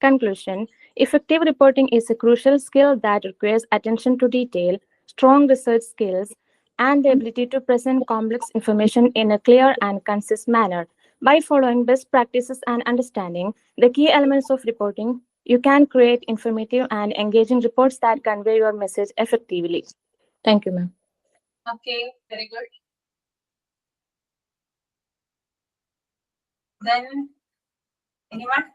Conclusion: effective reporting is a crucial skill that requires attention to detail, strong research skills, and the ability to present complex information in a clear and concise manner. By following best practices and understanding the key elements of reporting, you can create informative and engaging reports that convey your message effectively. Thank you, ma'am. Okay, very good. Then, anyone?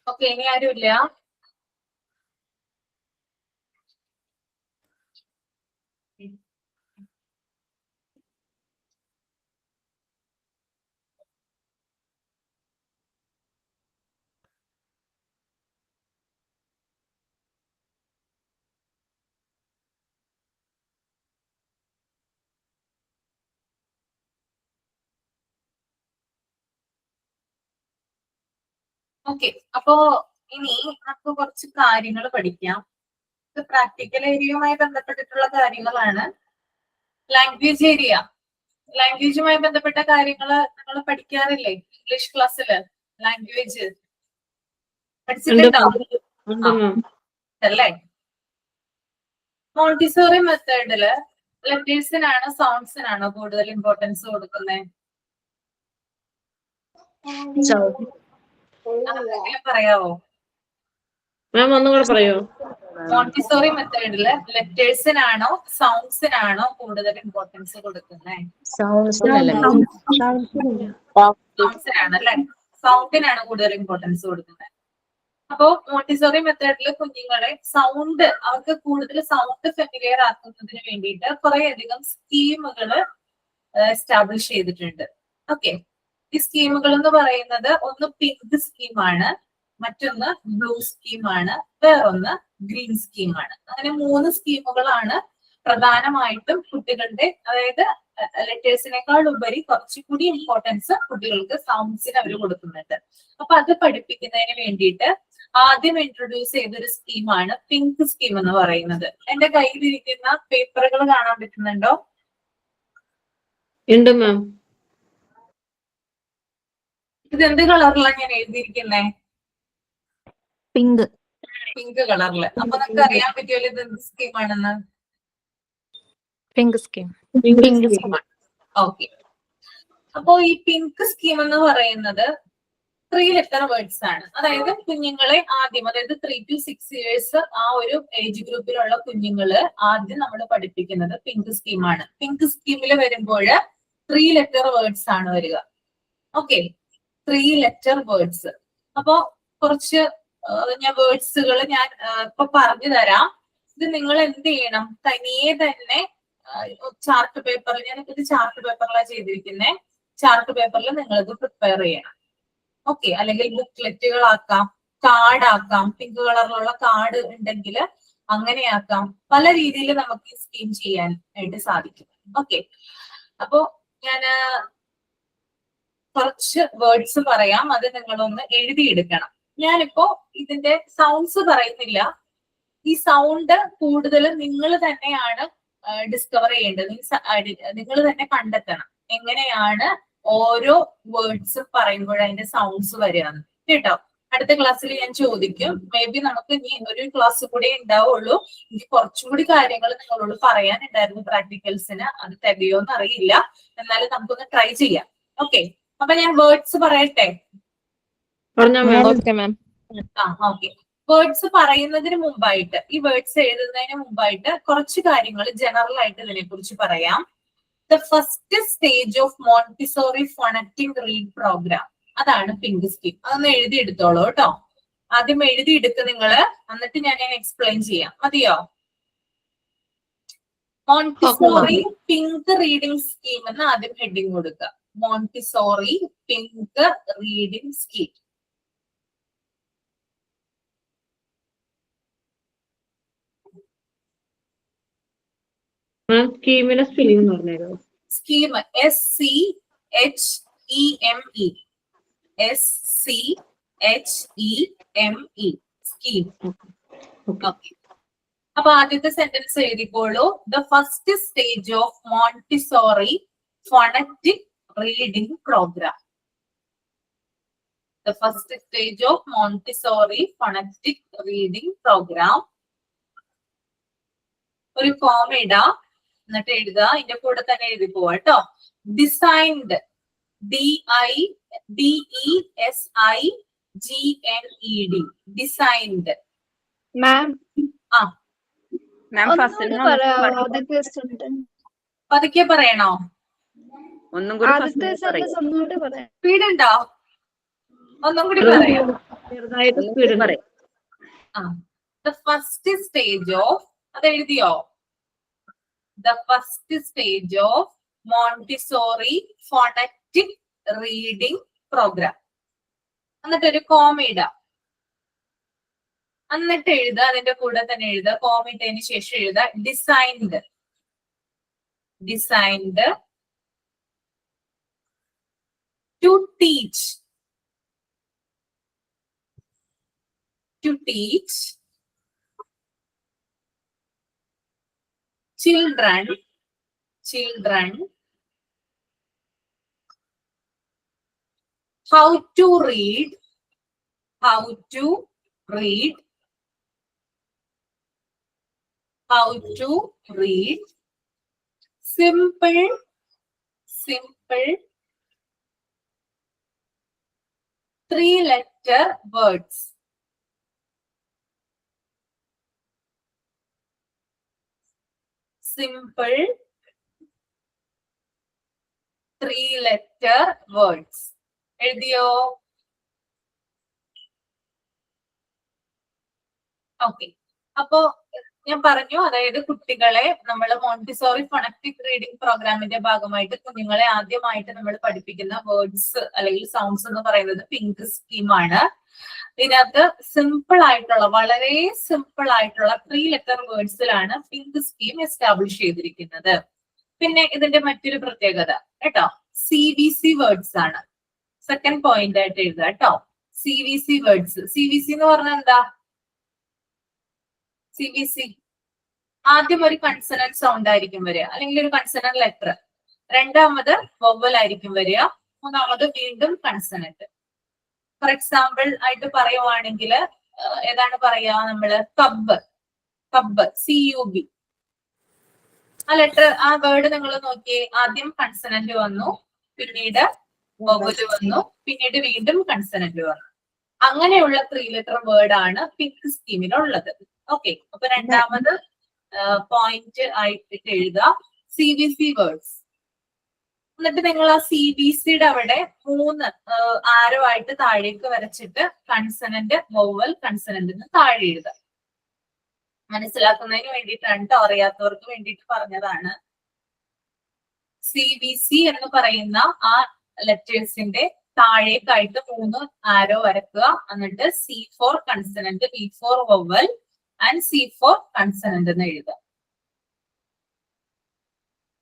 Okay, ഇനി ആരുമില്ല? Okay, അപ്പോ ഇനി നമുക്ക് കുറച്ച് കാര്യങ്ങൾ പഠിക്കാം. ഇത് practical ഏരിയയുമായി ബന്ധപ്പെട്ടിട്ടുള്ള കാര്യങ്ങളാണ്. ലാംഗ്വേജ് ഏരിയ, ലാംഗ്വേജുമായി ബന്ധപ്പെട്ട കാര്യങ്ങൾ നിങ്ങൾ പഠിക്കാറില്ലേ ഇംഗ്ലീഷ് ക്ലാസ്സിൽ? ലാംഗ്വേജ് പഠിച്ചിട്ടുണ്ടോ? അല്ലേ? മോണ്ടിസോറി മെത്തേഡില് ലെറ്റേഴ്സിനാണ് സൗണ്ട്സിനാണോ കൂടുതൽ ഇമ്പോർട്ടൻസ് കൊടുക്കുന്നത്? എന്തെങ്കിലും പറയാവോ? മാം ഒന്നുകൂടെ പറയോ? മോണ്ടിസോറി മെത്തേഡില് ലെറ്റേഴ്സിനാണോ സൗണ്ട്സിനാണോ കൂടുതൽ ഇമ്പോർട്ടൻസ് കൊടുക്കുന്നത്? സൗണ്ട്സിനാണ് അല്ലെ? സൗണ്ടിനാണ് കൂടുതൽ ഇമ്പോർട്ടൻസ് കൊടുക്കുന്നത്. അപ്പോ മോണ്ടിസോറി മെത്തേഡില് കുഞ്ഞുങ്ങളെ സൗണ്ട്, അവർക്ക് കൂടുതൽ സൗണ്ട് ഫെമിലിയർ ആക്കുന്നതിന് വേണ്ടിയിട്ട് കുറെ അധികം സ്കീമുകൾ എസ്റ്റാബ്ലിഷ് ചെയ്തിട്ടുണ്ട്. ഓക്കെ, ഈ സ്കീമുകൾ എന്ന് പറയുന്നത് ഒന്ന് പിങ്ക് സ്കീമാണ്, മറ്റൊന്ന് ബ്ലൂ സ്കീമാണ്, വേറൊന്ന് ഗ്രീൻ സ്കീമാണ്. അങ്ങനെ 3 സ്കീമുകളാണ് പ്രധാനമായിട്ടും കുട്ടികളുടെ, അതായത് ലെറ്റേഴ്സിനേക്കാൾ ഉപരി കുറച്ചുകൂടി ഇമ്പോർട്ടൻസ് കുട്ടികൾക്ക് സൗണ്ട്സിന് അവർ കൊടുക്കുന്നുണ്ട്. അപ്പൊ അത് പഠിപ്പിക്കുന്നതിന് വേണ്ടിയിട്ട് ആദ്യം ഇൻട്രൊഡ്യൂസ് ചെയ്തൊരു സ്കീമാണ് പിങ്ക് സ്കീം എന്ന് പറയുന്നത്. എന്റെ കയ്യിലിരിക്കുന്ന പേപ്പറുകൾ കാണാൻ പറ്റുന്നുണ്ടോ? ഉണ്ട് മാം. ഇത് എന്ത് കളറിലാണ് ഞാൻ എഴുതിയിരിക്കുന്നേ? പിങ്ക്. പിങ്ക് കളറില്. അപ്പൊ നമുക്ക് അറിയാൻ പറ്റുമല്ലോ ഇത് എന്ത് സ്കീമാണെന്ന്? Pink scheme. ഓക്കെ, അപ്പോ ഈ പിങ്ക് സ്കീം എന്ന് പറയുന്നത് 3 ലെറ്റർ വേർഡ്സ് ആണ്. അതായത് കുഞ്ഞുങ്ങളെ ആദ്യം, അതായത് 3 to 6 years ആ ഒരു ഏജ് ഗ്രൂപ്പിലുള്ള കുഞ്ഞുങ്ങള് ആദ്യം നമ്മൾ പഠിപ്പിക്കുന്നത് പിങ്ക് സ്കീമാണ്. പിങ്ക് സ്കീമിൽ വരുമ്പോൾ 3 ലെറ്റർ വേർഡ്സ് ആണ് വരിക. Okay, 3 letter words. അപ്പോ കുറച്ച് ഞാൻ വേർഡ്സുകൾ ഞാൻ ഇപ്പൊ പറഞ്ഞു തരാം. ഇത് നിങ്ങൾ എന്ത് ചെയ്യണം? തനിയെ തന്നെ ചാർട്ട് പേപ്പറിൽ, ഞാനിപ്പോ ചാർട്ട് പേപ്പറിലാണ് ചെയ്തിരിക്കുന്നത്, ചാർട്ട് പേപ്പറിൽ നിങ്ങൾ ഇത് പ്രിപ്പയർ ചെയ്യണം. ഓക്കെ, അല്ലെങ്കിൽ ബുക്ക്ലെറ്റുകളാക്കാം, കാർഡ് ആക്കാം, പിങ്ക് കളറിലുള്ള കാർഡ് ഉണ്ടെങ്കിൽ അങ്ങനെയാക്കാം. പല രീതിയിൽ നമുക്ക് ഈ സ്കീം ചെയ്യാൻ ആയിട്ട് സാധിക്കും. ഓക്കെ, അപ്പോ ഞാൻ കുറച്ച് വേർഡ്സ് പറയാം, അത് നിങ്ങളൊന്ന് എഴുതിയെടുക്കണം. ഞാനിപ്പോ ഇതിന്റെ സൗണ്ട്സ് പറയുന്നില്ല. ഈ സൗണ്ട് കൂടുതലും നിങ്ങൾ തന്നെയാണ് ഡിസ്കവർ ചെയ്യേണ്ടത്. നിങ്ങൾ തന്നെ കണ്ടെത്തണം എങ്ങനെയാണ് ഓരോ വേർഡ്സും പറയുമ്പോൾ അതിന്റെ സൗണ്ട്സ് വരികയാണ് കേട്ടോ. അടുത്ത ക്ലാസ്സിൽ ഞാൻ ചോദിക്കും. മേ ബി നമുക്ക് ഇനി ഒരു ക്ലാസ് കൂടെ ഉണ്ടാവുള്ളൂ. ഇനി കുറച്ചുകൂടി കാര്യങ്ങൾ നിങ്ങളോട് പറയാനുണ്ടായിരുന്നു പ്രാക്ടിക്കൽസിന്. അത് തികയോന്ന് അറിയില്ല, എന്നാലും നമുക്കൊന്ന് ട്രൈ ചെയ്യാം. ഓക്കെ, അപ്പൊ ഞാൻ വേർഡ്സ് പറയട്ടെ. പറഞ്ഞോ മാം. Okay, ma'am. ഓക്കെ, വേർഡ്സ് പറയുന്നതിന് മുമ്പായിട്ട്, ഈ വേർഡ്സ് എഴുതുന്നതിന് മുമ്പായിട്ട് കുറച്ച് കാര്യങ്ങൾ ജനറൽ ആയിട്ട് ഇതിനെ കുറിച്ച് പറയാം. The first stage of Montessori phonetic read program, അതാണ് പിങ്ക് സ്കീം. അതൊന്ന് എഴുതിയെടുത്തോളൂ കേട്ടോ. ആദ്യം എഴുതിയെടുത്ത് നിങ്ങള്, എന്നിട്ട് ഞാൻ എക്സ്പ്ലെയിൻ ചെയ്യാം. മതിയോ? മോണ്ടിസോറി പിങ്ക് റീഡിംഗ് സ്കീം എന്ന് ആദ്യം ഹെഡിങ് കൊടുക്കുക. Montessori pink reading scheme. സ്കീമിന്റെ സ്പെല്ലിംഗ് എന്ന് പറഞ്ഞുതരോ? Scheme SCHEME, SCHEME, scheme. Okay. അപ്പൊ ആദ്യത്തെ സെന്റൻസ് എഴുതിക്കോളൂ. The first stage of Montessori phonetic reading program. The first stage of Montessori phonetic reading program. ഒരു കോമ ഇടാം, എന്നിട്ട് എഴുതുക. ഇതിന്റെ കൂടെ തന്നെ എഴുതി പോവാ കേട്ടോ. Designed, DISIGNED, designed. മാം, ആ, ഒന്നുകൂടി പറയാമോ ആദ്യത്തെ sentence? പതുക്കെ പറയണോ? ആദ്യത്തെ സെന്റൻസ് ഒന്നുകൂടി പറയാം. സ്പീഡ് ഉണ്ടോ? ഒന്നും കൂടി പറയാം. ചെറുതായിട്ട് സ്പീഡ് പറയാം. ദ ഫസ്റ്റ് സ്റ്റേജ് ഓഫ്, അത് എഴുതിയോ? The first stage of Montessori phonetic reading program. എന്നിട്ടൊരു കോമ ഇടാം, എന്നിട്ട് എഴുതുക. അതിന്റെ കൂടെ തന്നെ എഴുതുക. കോമ ഇട്ടതിന് ശേഷം എഴുതുക designed, designed to teach, to teach children how to read simple 3-letter words. Simple 3-letter words. എഴുതിയോ? ഓക്കെ. അപ്പോ ഞാൻ പറഞ്ഞു, അതായത് കുട്ടികളെ നമ്മൾ മോണ്ടിസോറി ഫോണറ്റിക് റീഡിംഗ് പ്രോഗ്രാമിന്റെ ഭാഗമായിട്ട് കുഞ്ഞുങ്ങളെ ആദ്യമായിട്ട് നമ്മൾ പഠിപ്പിക്കുന്ന വേർഡ്സ് അല്ലെങ്കിൽ സൗണ്ട്സ് എന്ന് പറയുന്നത് പിങ്ക് സ്കീമാണ്. ഇതിനകത്ത് സിമ്പിൾ ആയിട്ടുള്ള, വളരെ സിമ്പിൾ ആയിട്ടുള്ള 3-letter വേർഡ്സിലാണ് പിങ്ക് സ്കീം എസ്റ്റാബ്ലിഷ് ചെയ്തിരിക്കുന്നത്. പിന്നെ ഇതിന്റെ മറ്റൊരു പ്രത്യേകത കേട്ടോ, CVC വേർഡ്സ് ആണ്. സെക്കൻഡ് പോയിന്റ് ആയിട്ട് എഴുതുക കേട്ടോ. CVC words. CVC എന്ന് പറഞ്ഞാൽ എന്താ? CVC ആദ്യം ഒരു കൺസണന്റ് സൗണ്ട് ആയിരിക്കും വരിക, അല്ലെങ്കിൽ ഒരു കൺസണന്റ് ലെറ്റർ. രണ്ടാമത് വൊവൽ ആയിരിക്കും വരിക. മൂന്നാമത് വീണ്ടും കൺസണന്റ്. ഫോർ എക്സാമ്പിൾ ആയിട്ട് പറയുവാണെങ്കിൽ ഏതാണ് പറയാ നമ്മള്? കബ്, CUB. ആ ലെറ്റർ, ആ വേർഡ് നിങ്ങൾ നോക്കിയേ. ആദ്യം കൺസണന്റ് വന്നു, പിന്നീട് വൊവൽ വന്നു, പിന്നീട് വീണ്ടും കൺസണന്റ് വന്നു. അങ്ങനെയുള്ള 3-letter വേർഡ് ആണ് പിങ്ക് സ്കീമിലുള്ളത്. ഓക്കെ. അപ്പൊ രണ്ടാമത് പോയിന്റ് ആയിട്ട് എഴുതുക CVC വേർഡ്സ്. എന്നിട്ട് നിങ്ങൾ ആ CVCയുടെ അവിടെ 3 ആരോ ആയിട്ട് താഴേക്ക് വരച്ചിട്ട് കൺസണന്റ്, വൊവൽ, കൺസണന്റ് എന്ന് താഴെ എഴുതുക. മനസ്സിലാക്കുന്നതിന് വേണ്ടിയിട്ടാണ് ട്ടോ, അറിയാത്തവർക്ക് വേണ്ടിയിട്ട് പറഞ്ഞതാണ്. CVC എന്ന് പറയുന്ന ആ ലെറ്റേഴ്സിന്റെ താഴേക്കായിട്ട് 3 ആരോ വരക്കുക. എന്നിട്ട് C for consonant, V for vowel and C for consonant എന്ന് എഴുതുക.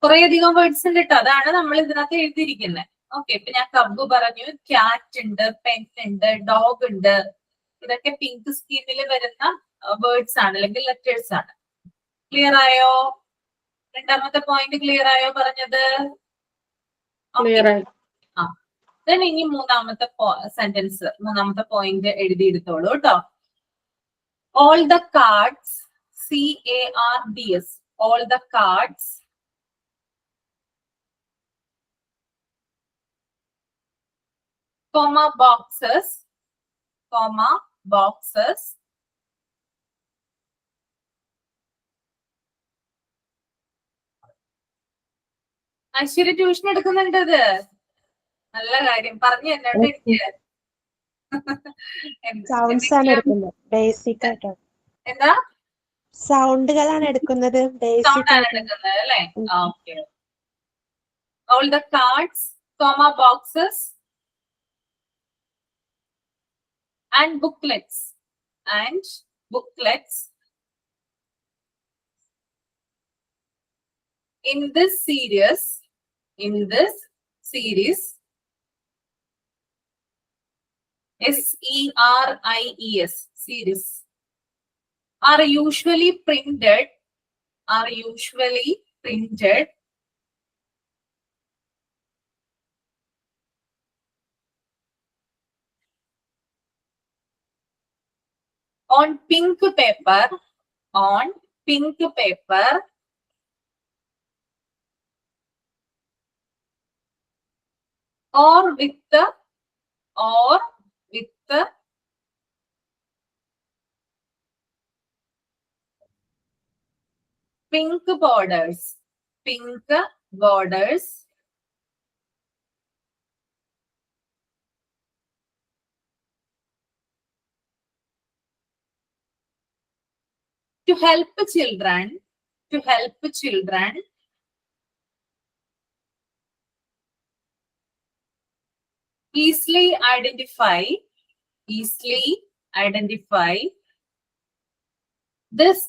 കുറേയധികം വേർഡ്സ് ഉണ്ട് കേട്ടോ, അതാണ് നമ്മൾ ഇതിനകത്ത് എഴുതിയിരിക്കുന്നത്. ഓക്കെ. ഇപ്പൊ ഞാൻ കബ് പറഞ്ഞു, ക്യാറ്റ് ഉണ്ട്, പെൻ ഉണ്ട്, ഡോഗ് ഉണ്ട്. ഇതൊക്കെ പിങ്ക് സ്കീമിൽ വരുന്ന വേർഡ്സ് ആണ്, അല്ലെങ്കിൽ ലെറ്റേഴ്സ് ആണ്. ക്ലിയർ ആയോ? രണ്ടാമത്തെ പോയിന്റ് ക്ലിയർ ആയോ പറഞ്ഞത്? ഇനി മൂന്നാമത്തെ സെന്റൻസ്, മൂന്നാമത്തെ പോയിന്റ് എഴുതിയെടുത്തോളൂ കേട്ടോ. All the cards, CARDS, all the cards boxes Aishwarya tuition എടുക്കുന്നുണ്ടത്. നല്ല കാര്യം. പറഞ്ഞു എന്നോട്ട് എനിക്ക്. സൗണ്ട്സ് ആണ് എടുക്കുന്നത്, ബേസിക് ആയിട്ട്. എന്താ സൗണ്ടുകളാണ് എടുക്കുന്നത്, ബേസിക് സൗണ്ട് ആണ് ആയിട്ട്. എടുക്കുന്നത് അല്ലേ? Okay. All the cards, comma boxes and booklets in this series SERIES series are usually printed on pink paper or with pink borders to help children easily identify this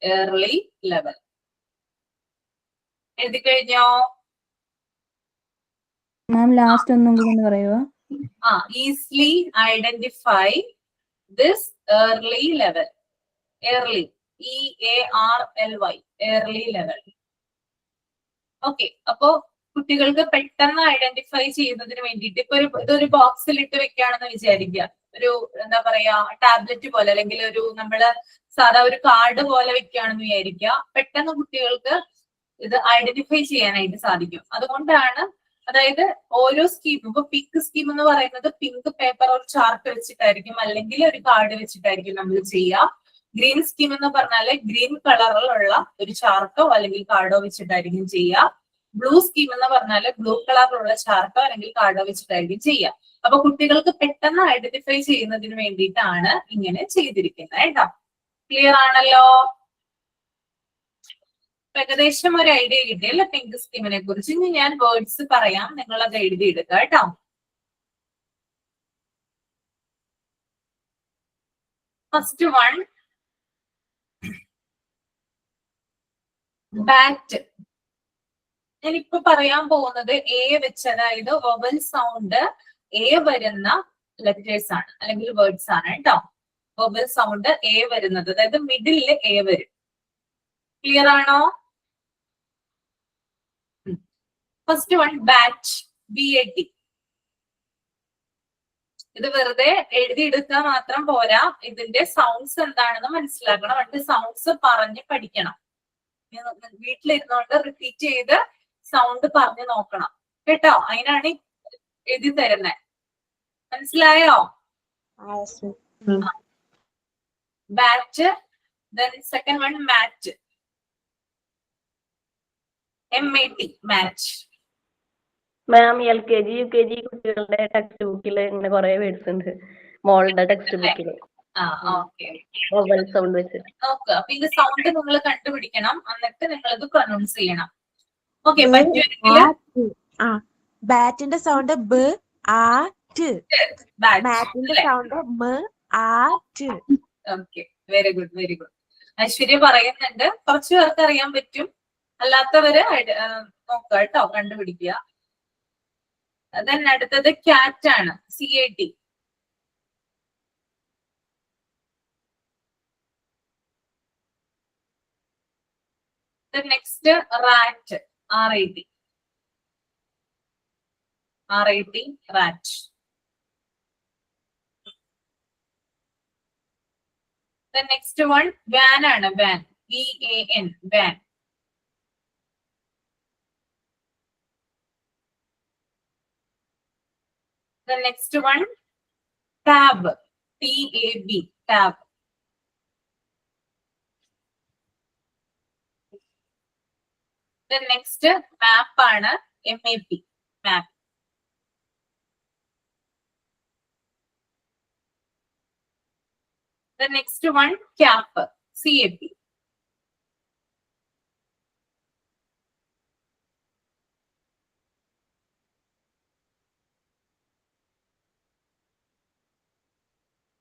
early level. എഴുതി കഴിഞ്ഞോ? മാം last ഒന്നും കൂടി ഒന്ന് പറയുമോ? Easily identify this early level. Early, EARLY, early level. Okay. അപ്പോ കുട്ടികൾക്ക് പെട്ടെന്ന് identify ചെയ്യുന്നതിന് വേണ്ടിയിട്ട് ഇപ്പൊ ഇതൊരു ബോക്സിൽ ഇട്ട് വെക്കുകയാണെന്ന് വിചാരിക്കുക. ഒരു എന്താ പറയാ ടാബ്ലറ്റ് പോലെ അല്ലെങ്കിൽ ഒരു നമ്മള് സാധാ ഒരു കാർഡ് പോലെ വെക്കുകയാണെന്ന് വിചാരിക്കുക. പെട്ടെന്ന് കുട്ടികൾക്ക് ഇത് ഐഡന്റിഫൈ ചെയ്യാനായിട്ട് സാധിക്കും. അതുകൊണ്ടാണ് അതായത് ഓരോ സ്കീം, ഇപ്പൊ പിങ്ക് സ്കീം എന്ന് പറയുന്നത് പിങ്ക് പേപ്പർ ഒരു ചാർട്ട് വെച്ചിട്ടായിരിക്കും അല്ലെങ്കിൽ ഒരു കാർഡ് വെച്ചിട്ടായിരിക്കും നമ്മൾ ചെയ്യുക. ഗ്രീൻ സ്കീം എന്ന് പറഞ്ഞാല് ഗ്രീൻ കളറിലുള്ള ഒരു ചാർട്ടോ അല്ലെങ്കിൽ കാർഡോ വെച്ചിട്ടായിരിക്കും ചെയ്യുക. ബ്ലൂ സ്കീം എന്ന് പറഞ്ഞാല് ബ്ലൂ കളറിലുള്ള ചാർട്ടോ അല്ലെങ്കിൽ കാർഡോ വെച്ചിട്ടായിരിക്കും ചെയ്യുക. അപ്പൊ കുട്ടികൾക്ക് പെട്ടെന്ന് ഐഡന്റിഫൈ ചെയ്യുന്നതിന് വേണ്ടിയിട്ടാണ് ഇങ്ങനെ ചെയ്തിരിക്കുന്നത് കേട്ടോ. ക്ലിയർ ആണല്ലോ? ഏകദേശം ഒരു ഐഡിയ കിട്ടിയല്ലേ പിങ്ക് സ്കീമിനെ കുറിച്ച്. ഇനി ഞാൻ വേർഡ്സ് പറയാം, നിങ്ങൾ അത് എഴുതിയെടുക്കുക കേട്ടോ. First one, bat. ഞാനിപ്പോ പറയാൻ പോകുന്നത് എ വെച്ച്, അതായത് വൊവൽ സൗണ്ട് എ വരുന്ന ലെറ്റേഴ്സ് ആണ് അല്ലെങ്കിൽ വേർഡ്സ് ആണ് കേട്ടോ. വൊവൽ സൗണ്ട് എ വരുന്നത്, അതായത് മിഡിലില് എ വരും. ക്ലിയർ ആണോ? First one, bat, BAT. ഇത് വെറുതെ എഴുതിയെടുക്കാൻ മാത്രം പോരാ, ഇതിന്റെ സൗണ്ട്സ് എന്താണെന്ന് മനസ്സിലാക്കണം. എന്നിട്ട് സൗണ്ട്സ് പറഞ്ഞ് പഠിക്കണം. വീട്ടിലിരുന്നോണ്ട് റിപ്പീറ്റ് ചെയ്ത് സൗണ്ട് പറഞ്ഞു നോക്കണം കേട്ടോ. അതിനാണ് എഴുതി തരുന്നത്. മനസ്സിലായോ? ബാറ്റ്. then second one, മാറ്റ്, MAT, മാച്ച്. മാം LKG UKG കുട്ടികളുടെ ടെക്സ്റ്റ് ബുക്കിൽ ഇങ്ങനെ കുറെ വേർഡ്സ് ഉണ്ട്, മോളുടെ ടെക്സ്റ്റ് ബുക്കിൽ വൊവൽ സൗണ്ട് വെച്ചിട്ട്. ഓക്കെ. അപ്പൊ ഇത് സൗണ്ട് നിങ്ങൾ കണ്ടുപിടിക്കണം, എന്നിട്ട് നിങ്ങൾ ഇത് പ്രൊനൗൺസ് ചെയ്യണം. ഓക്കെ. പറ്റുമെങ്കിൽ ബാറ്റിന്റെ സൗണ്ട് ബ ആ ട്, മാറ്റിന്റെ സൗണ്ട് മ ആ ട്. Okay, very good, very good. Aishwarya പറയുന്നുണ്ട്, കുറച്ചു പേർക്ക് അറിയാൻ പറ്റും, അല്ലാത്തവര് നോക്കുക കേട്ടോ, കണ്ടുപിടിക്കുക. then അടുത്തത് ക്യാറ്റ് ആണ്, CAT. then next rat, RAT, rat. the next one, van ആണ്, van, VAN, van. the next one, tab, TAB, tab. Next map ആണ്, MAP, map. Next one cap, CAP.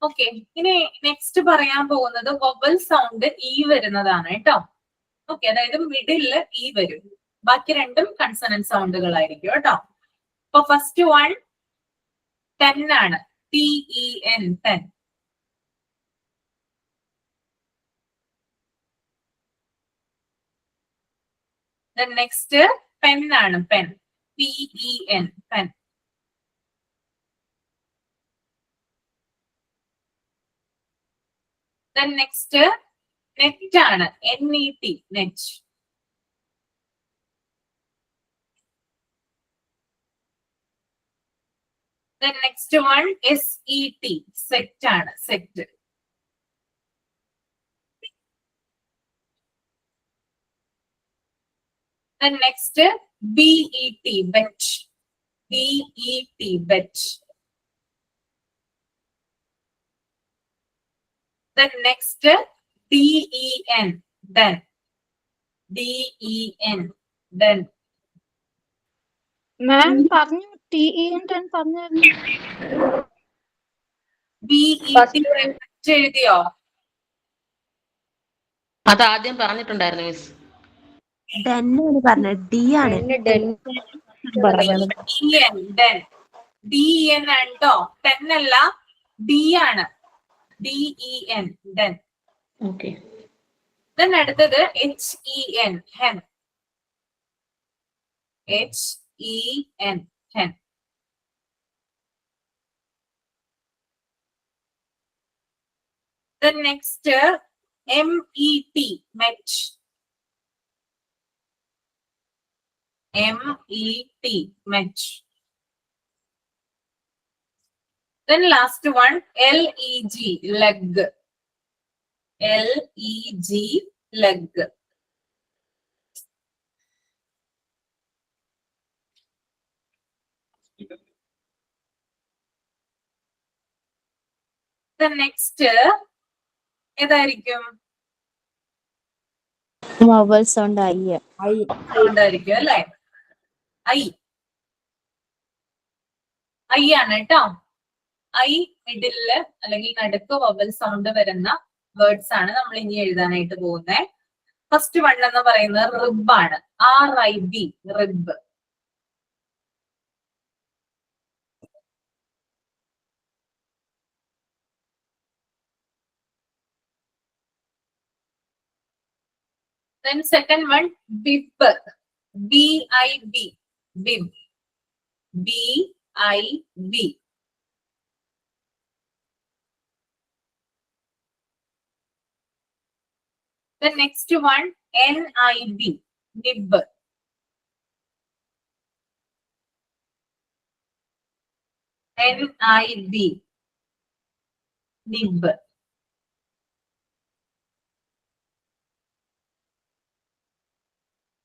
Okay, ഇനി നെക്സ്റ്റ് പറയാൻ പോകുന്നത് vowel sound E വരുന്നതാണ് കേട്ടോ. Okay, അതായത് middle E വരും, ബാക്കി രണ്ടും കൺസണന്റ് സൗണ്ടുകളായിരിക്കും കേട്ടോ. അപ്പൊ ഫസ്റ്റ് വൺ 10 ആണ്, TEN, 10. നെക്സ്റ്റ് പെൻ ആണ്, pen, PEN, pen. Next net ആണ്, NET, net. Next one SET, set ആണ്, set. Next BET, bet, BET, bet. Next DEN, den, DEN, den. മാം പറഞ്ഞു TEN പറഞ്ഞായിരുന്നു. BET എഴുതിയോ? അത് ആദ്യം പറഞ്ഞിട്ടുണ്ടായിരുന്നു മിസ്. ഡെന്നാണ് പറഞ്ഞത്, D ആണ്. DEN ആണ് ട്ടോ, 10 അല്ല, D ആണ്, DEN, den. Okay. അടുത്തത് HEN, hen, HEN, hen. Next MET, met, MET, met. Last one LEG, leg, LEG, leg. Next ഏതായിരിക്കും? Vowel sound I. സൗണ്ട് ആയിരിക്കും അല്ലെ? I ആണ് കേട്ടോ. I മിഡില് അല്ലെങ്കിൽ നടുക്ക് വവൽ സൗണ്ട് വരുന്ന വേർഡ്സ് ആണ് നമ്മൾ ഇനി എഴുതാനായിട്ട് പോകുന്നത്. ഫസ്റ്റ് വൺ എന്ന് പറയുന്നത് റിബ് ആണ്, RIB, rib. Then second one, bib, BIB, bib, BIB. The next one, NIB, nib, NIB, nib.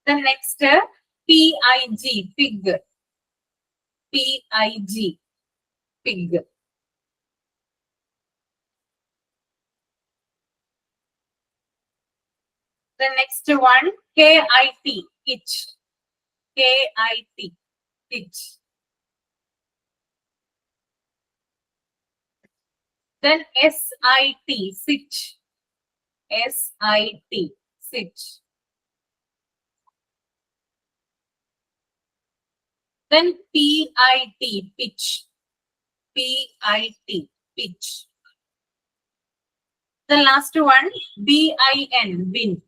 The next PIG, pig, PIG, pig. The next one, KIT, kitch, KIT, kitch. Then SIT, sit, SIT, sit. Then PIT, pitch, PIT, pitch. The last one, BIN, bin,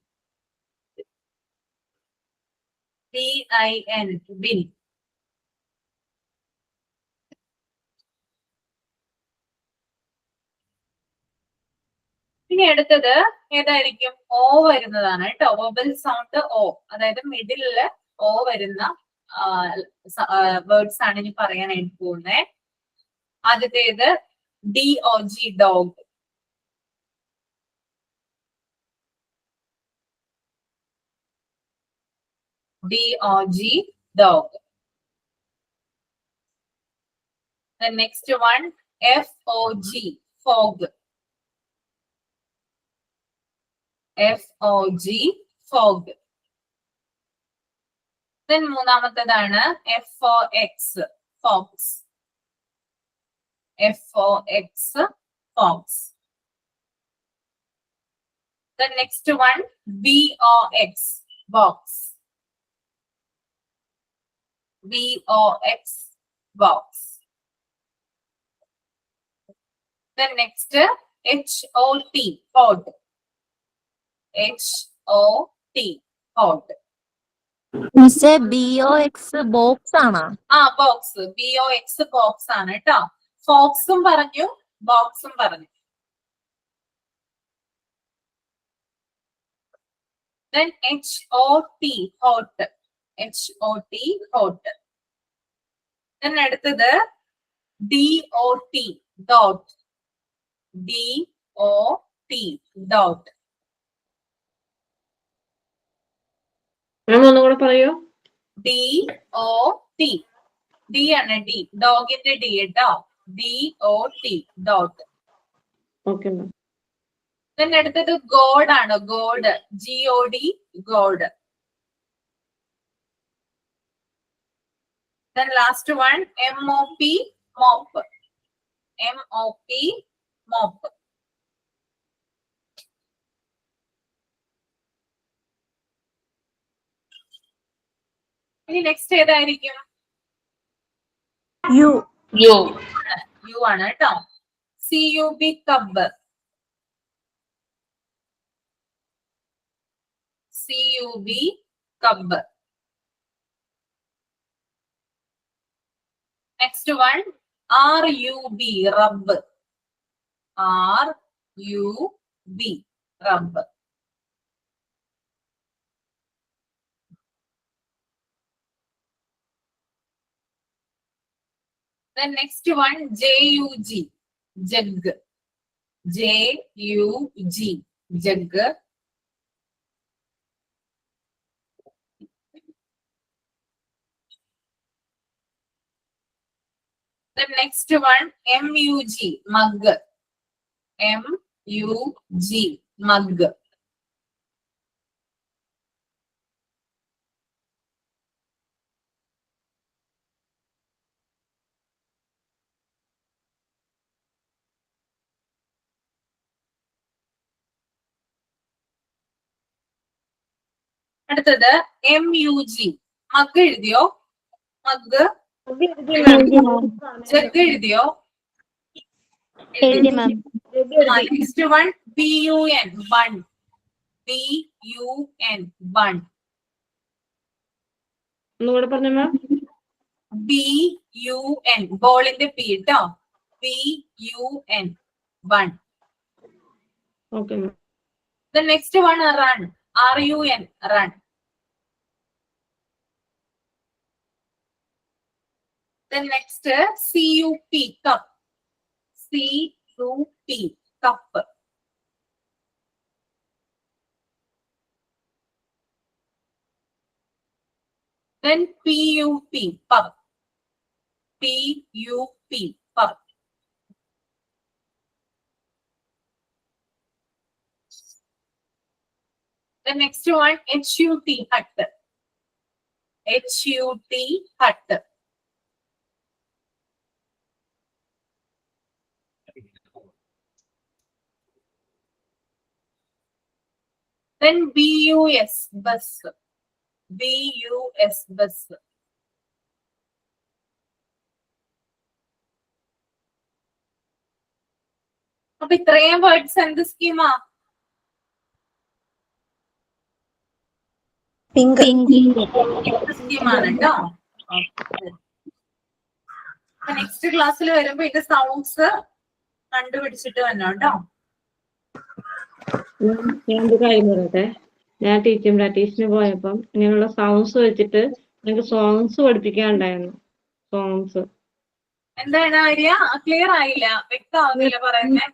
BIN, bin. ഇനി അടുത്തത് ഏതായിരിക്കും? O വരുന്നതാണ് കേട്ടോ. Vowel sound O, അതായത് മിഡിലില് O വരുന്ന words ആണ് ഇനി പറയാനായിട്ട് പോകുന്നത്. ആദ്യത്തേത് DOG, dog. DOG, dog. The next one, FOG, fog. FOG, fog. Then മൂന്നാമത്തേതാണ് FOX, fox. FOX, fox. The next one, BOX, box. BOX, box. The next, HOT, hot. HOT, hot. മിസ്സേ BOX box ആണോ? Box. BOX, box ആണ് കേട്ടോ. ഫോക്സും പറഞ്ഞു, ബോക്സും പറഞ്ഞു. Then HOT, hot. HOT, hot. Then അടുത്തത് DOT, dot. DOT, dot. മാം ഒന്നുകൂടെ പറയോ? DOT. D ആണ്, D. ഡോഗിന്റെ D കേട്ടോ. DOT, dot. Okay ma'am. Then അടുത്തത് God ആണ്, God. GOD, God. Then last one, MOP, mop. MOP, mop. ഇനി നെക്സ്റ്റ് ഏതായിരിക്കും? U U ആണ് കേട്ടോ. CUB, cub. CUB, cub. Next one, RUB, rub. RUB, rub. The next one, JUG, jug. JUG, jug. The next one, MUG, mug. MUG, mug. അടുത്തത് MUG, mug എഴുതിയോ? Mug. Jug എഴുതിയോ? Next one, BUN, bun. BUN, bun. ഒന്നുകൂടെ പറഞ്ഞോ മാം. BUN, ബോളിന്റെ P കേട്ടോ. BUN, bun. Okay ma'am. The next one, run. RUN, run. The next, CUP, cup. CUP, cup. Then PUP, pup. PUP, pup. The next one, HUT, hut. HUT, hut. Then BUS, bus. BUS, bus. അപ്പൊ ഇത്രയും words എന്ത് schema? സ്കീമാണ് കേട്ടോ. Next ക്ലാസ്സിൽ വരുമ്പോ ഇത് sounds കണ്ടുപിടിച്ചിട്ട് വന്നോ കേട്ടോ. ഞാൻ ഒരു കാര്യം പറയട്ടെ. ഞാൻ ടീച്ചിങ് പ്രാക്ടീസിന് പോയപ്പം ഇങ്ങനെയുള്ള സൗണ്ട്സ് വെച്ചിട്ട് ഞങ്ങൾക്ക് സോങ്സ് പഠിപ്പിക്കാനുണ്ടായിരുന്നു. സോങ്സ് എന്താണ് ആര്യ? ക്ലിയർ ആയില്ല, വ്യക്തമാവില്ല പറയുന്നേ.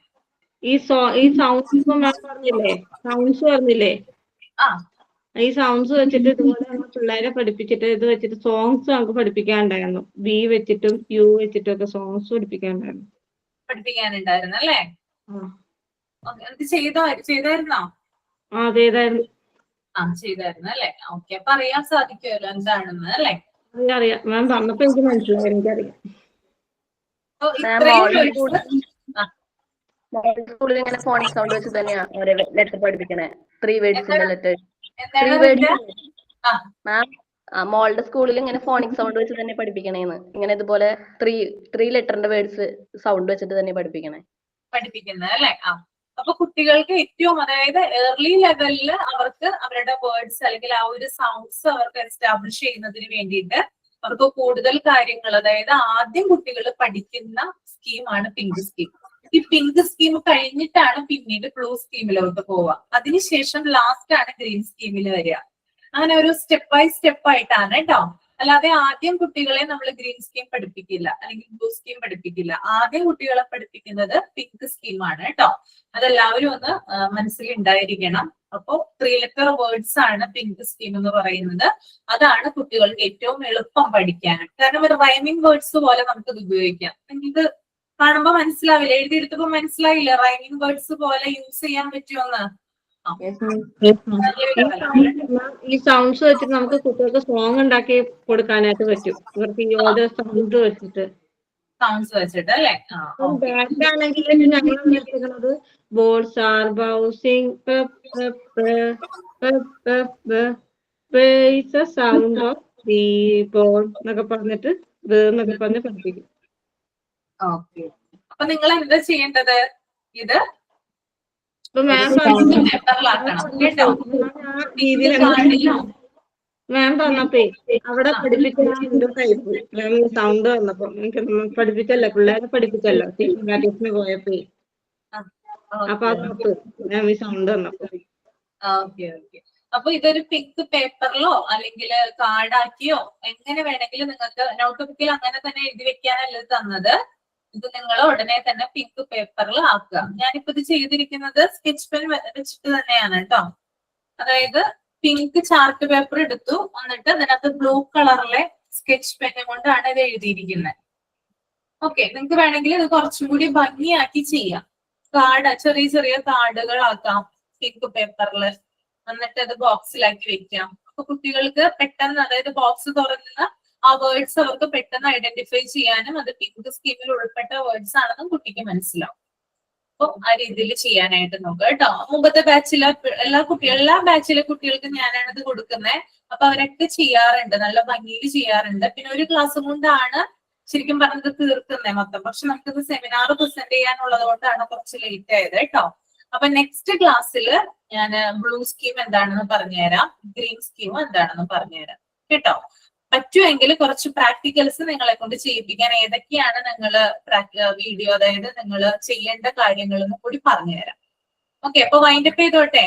ഈ സൗണ്ട്സ് മാം പറഞ്ഞില്ലേ, സൗണ്ട്സ് പറഞ്ഞില്ലേ, ഈ സൗണ്ട്സ് വെച്ചിട്ട് ഇതുപോലെ നമ്മൾ പിള്ളേരെ പഠിപ്പിച്ചിട്ട് ഇത് വെച്ചിട്ട് സോങ്സ് നമുക്ക് പഠിപ്പിക്കാനുണ്ടായിരുന്നു. ബി വെച്ചിട്ടും യു വെച്ചിട്ടും ഒക്കെ സോങ്സ് പഠിപ്പിക്കാനുണ്ടായിരുന്നു. പഠിപ്പിക്കാനുണ്ടായിരുന്നു അല്ലേ? ആ. അത് ചെയ്തായിരുന്നോ? ആ ചെയ്തായിരുന്നു. ചെയ്തായിരുന്നു അല്ലേ? ഓക്കെ, അപ്പൊ അറിയാൻ സാധിക്കുമല്ലോ എന്താണെന്ന് അല്ലേ? അറിയാം മാം പറഞ്ഞപ്പോ എനിക്ക് മനസ്സിലായി, എനിക്കറിയാം. സ്കൂളിൽ ഇങ്ങനെ ഫോണിക് സൗണ്ട് വെച്ച് തന്നെയാ ഓരോ ലെറ്റർ പഠിപ്പിക്കണേ. 3 വേർഡ്സിന്റെ ലെറ്റർ. മാം മോളുടെ സ്കൂളിൽ ഇങ്ങനെ ഫോണിക് സൗണ്ട് വെച്ച് തന്നെ പഠിപ്പിക്കണേന്ന്. ഇങ്ങനെ ഇതുപോലെ 3 ലെറ്ററിന്റെ വേർഡ്സ് സൗണ്ട് വെച്ചിട്ട് തന്നെ പഠിപ്പിക്കുന്നത് അല്ലേ? അപ്പൊ കുട്ടികൾക്ക് ഏറ്റവും, അതായത് ഏർലി ലെവലിൽ അവർക്ക് അവരുടെ വേർഡ്സ് അല്ലെങ്കിൽ ആ ഒരു സൗണ്ട്സ് അവർക്ക് എസ്റ്റാബ്ലിഷ് ചെയ്യുന്നതിന് വേണ്ടിയിട്ട് അവർക്ക് കൂടുതൽ കാര്യങ്ങൾ, അതായത് ആദ്യം കുട്ടികൾ പഠിക്കുന്ന സ്കീമാണ് പിങ്ക് സ്കീം. ഈ പിങ്ക് സ്കീം കഴിഞ്ഞിട്ടാണ് പിന്നീട് ബ്ലൂ സ്കീമിലോട്ട് പോവുക. അതിനുശേഷം ലാസ്റ്റ് ആണ് ഗ്രീൻ സ്കീമിൽ വരിക. അങ്ങനെ ഒരു സ്റ്റെപ്പ് ബൈ സ്റ്റെപ്പ് ആയിട്ടാണ് കേട്ടോ. അല്ലാതെ ആദ്യം കുട്ടികളെ നമ്മൾ ഗ്രീൻ സ്കീം പഠിപ്പിക്കില്ല അല്ലെങ്കിൽ ബ്ലൂ സ്കീം പഠിപ്പിക്കില്ല. ആദ്യം കുട്ടികളെ പഠിപ്പിക്കുന്നത് പിങ്ക് സ്കീമാണ് കേട്ടോ. അതെല്ലാവരും ഒന്ന് മനസ്സിൽ ഉണ്ടായിരിക്കണം. അപ്പോ 3 ലെറ്റർ വേർഡ്സ് ആണ് പിങ്ക് സ്കീം എന്ന് പറയുന്നത്. അതാണ് കുട്ടികൾക്ക് ഏറ്റവും എളുപ്പം പഠിക്കാൻ. കാരണം ഒരു റൈമിംഗ് വേർഡ്സ് പോലെ നമുക്കത് ഉപയോഗിക്കാം. നിങ്ങൾക്ക് കാണുമ്പോ മനസ്സിലാവില്ല, എഴുതിയെടുത്തപ്പോ മനസ്സിലായില്ല റൈമിംഗ് വേർഡ്സ് പോലെ യൂസ് ചെയ്യാൻ പറ്റുമെന്ന്. ഈ സൗണ്ട്സ് വെച്ചിട്ട് നമുക്ക് കുട്ടികൾക്ക് സോങ് ഉണ്ടാക്കി കൊടുക്കാനായിട്ട് പറ്റും. ഇവർക്ക് ഈ ഓരോ സൗണ്ട് വെച്ചിട്ട് അല്ലേ? ബാറ്റ് ആണെങ്കിൽ ഞങ്ങൾ നിർത്തിക്കുന്നത് balls are bouncing sound of the ball എന്നൊക്കെ പറഞ്ഞിട്ട് എന്നൊക്കെ പറഞ്ഞ് പഠിപ്പിക്കും. ഓക്കെ, അപ്പൊ നിങ്ങൾ എന്താ ചെയ്യേണ്ടത്? ഇത് മാം പറഞ്ഞപ്പേ അവിടെ പഠിപ്പിച്ച സൗണ്ട് വന്നപ്പോ പഠിപ്പിച്ചല്ലോ, പിള്ളേരെ പഠിപ്പിച്ചല്ലോ പ്രാക്ടീസിന് പോയപ്പോ. അപ്പൊ അത് മാം ഈ സൗണ്ട് വന്നപ്പോ. അപ്പൊ ഇതൊരു പിങ്ക് പേപ്പറിലോ അല്ലെങ്കിൽ കാർഡാക്കിയോ എങ്ങനെ വേണമെങ്കിലും നിങ്ങൾക്ക് നോട്ട് ബുക്കിൽ അങ്ങനെ തന്നെ എഴുതി വെക്കാനല്ല തന്നത്. ഇത് നിങ്ങൾ ഉടനെ തന്നെ പിങ്ക് പേപ്പറിൽ ആക്കുക. ഞാനിപ്പോ ഇത് ചെയ്തിരിക്കുന്നത് സ്കെച്ച് പെൻ വെച്ചിട്ട് തന്നെയാണ് കേട്ടോ. അതായത് പിങ്ക് ചാർട്ട് പേപ്പർ എടുത്തു, എന്നിട്ട് അതിനകത്ത് ബ്ലൂ കളറിലെ സ്കെച്ച് പെൻ കൊണ്ടാണ് ഇത് എഴുതിയിരിക്കുന്നത്. ഓക്കെ, നിങ്ങൾക്ക് വേണമെങ്കിൽ ഇത് കുറച്ചും കൂടി ഭംഗിയാക്കി ചെയ്യാം. ചെറിയ ചെറിയ കാർഡുകളാക്കാം പിങ്ക് പേപ്പറിൽ, എന്നിട്ട് അത് ബോക്സിലാക്കി വെക്കാം. അപ്പൊ കുട്ടികൾക്ക് പെട്ടെന്ന്, അതായത് ബോക്സ് തുറന്ന് ആ വേർഡ്സ് അവർക്ക് പെട്ടെന്ന് ഐഡന്റിഫൈ ചെയ്യാനും അത് പിങ്ക് സ്കീമിൽ ഉൾപ്പെട്ട വേർഡ്സ് ആണെന്നും കുട്ടിക്ക് മനസ്സിലാവും. അപ്പൊ ആ രീതിയിൽ ചെയ്യാനായിട്ട് നോക്കുക കേട്ടോ. മുമ്പത്തെ ബാച്ചിലെ എല്ലാ ബാച്ചിലെ കുട്ടികൾക്കും ഞാനാണ് ഇത് കൊടുക്കുന്നത്. അപ്പൊ അവരൊക്കെ ചെയ്യാറുണ്ട്, നല്ല ഭംഗിയിൽ ചെയ്യാറുണ്ട്. പിന്നെ ഒരു ക്ലാസ് കൊണ്ടാണ് ശരിക്കും പറഞ്ഞത് തീർക്കുന്നത് മൊത്തം. പക്ഷെ നമുക്കിത് സെമിനാർ പ്രസന്റ് ചെയ്യാനുള്ളത് കൊണ്ടാണ് കുറച്ച് ലേറ്റ് ആയത് കേട്ടോ. അപ്പൊ നെക്സ്റ്റ് ക്ലാസ്സിൽ ഞാൻ ബ്ലൂ സ്കീം എന്താണെന്ന് പറഞ്ഞുതരാം, ഗ്രീൻ സ്കീം എന്താണെന്ന് പറഞ്ഞുതരാം കേട്ടോ. പറ്റുമെങ്കിൽ കുറച്ച് പ്രാക്ടിക്കൽസ് നിങ്ങളെ കൊണ്ട് ചെയ്യിപ്പിക്കാൻ ഏതൊക്കെയാണ് നിങ്ങൾ വീഡിയോ, അതായത് നിങ്ങൾ ചെയ്യേണ്ട കാര്യങ്ങൾ എന്ന് കൂടി പറഞ്ഞുതരാം. ഓക്കെ, അപ്പൊ വൈൻഡപ്പ് ചെയ്തോട്ടെ.